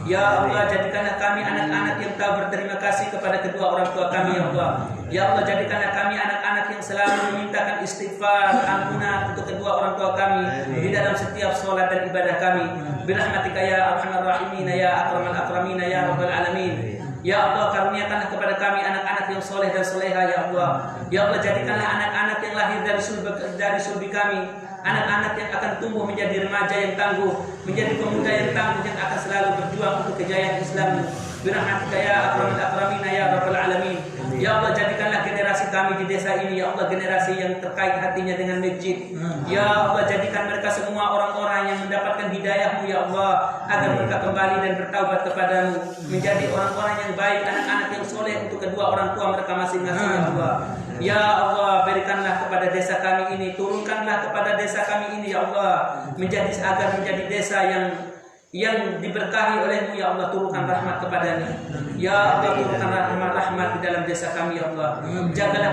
Ya Allah, jadikanlah kami anak-anak yang tahu berterima kasih kepada kedua orang tua kami ya Allah. Ya Allah, jadikanlah kami anak-anak yang selalu memintakan istighfar, ampunan untuk kedua orang tua kami di dalam setiap sholat dan ibadah kami. Birahmatika ya arhamar rahimin ya akramal akramin ya rabbal alamin. Ya Allah, karuniakanlah kepada kami anak-anak yang soleh dan soleha ya Allah. Ya Allah, jadikanlah anak-anak yang lahir dari sulbi kami, anak-anak yang akan tumbuh menjadi remaja yang tangguh, menjadi pemuda yang tangguh yang akan selalu berjuang untuk kejayaan Islam. Birahmatika ya akramal akramin ya rabbal alamin. Ya Allah, jadikanlah generasi kami di desa ini ya Allah generasi yang terkait hatinya dengan masjid. Ya Allah, jadikan mereka semua orang-orang yang mendapatkan hidayah-Mu ya Allah, agar mereka kembali dan bertaubat kepadamu, menjadi orang-orang yang baik, anak-anak yang soleh untuk kedua orang tua mereka masing-masing ya Allah. Ya Allah, berikanlah kepada desa kami ini, turunkanlah kepada desa kami ini ya Allah, agar menjadi desa yang diberkahi oleh-Mu ya Allah. Turunkan rahmat kepadanya ya Allah, turunkan rahmat di dalam desa kami ya Allah. Jagalah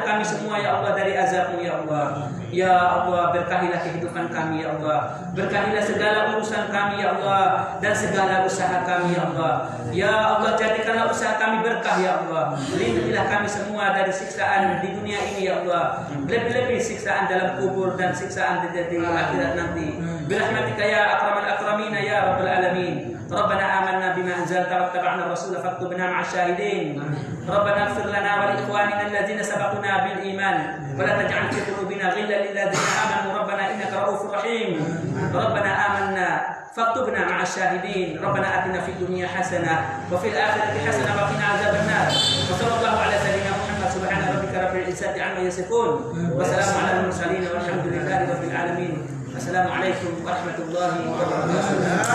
kami semua ya Allah dari azab-Mu ya Allah. Ya Allah, berkahilah kehidupan kami ya Allah, berkahilah segala urusan kami ya Allah, dan segala usaha kami ya Allah. Ya Allah, jadikanlah usaha kami berkah ya Allah. Lindungilah kami semua dari siksaan di dunia ini ya Allah, lebih-lebih siksaan dalam kubur dan siksaan di akhirat nanti. Birahmatika ya akramal akramin ya rabbal alamin. ربنا آمنا بما أنزلت واتبعنا الرسول فاكتبنا مع الشاهدين ربنا اغفر لنا ولإخواننا الذين سبقونا بالإيمان ولا تجعل في قلوبنا غلا للذين آمنوا ربنا إنك رؤوف رحيم ربنا آمنا فاكتبنا مع الشاهدين ربنا آتنا في الدنيا حسنة وفي الآخرة حسنة وقنا عذاب النار وصلى الله على سيدنا محمد سبحان ربك رب العزة عما يصفون وسلام على المرسلين والحمد لله رب العالمين السلام عليكم ورحمة الله وبركاته.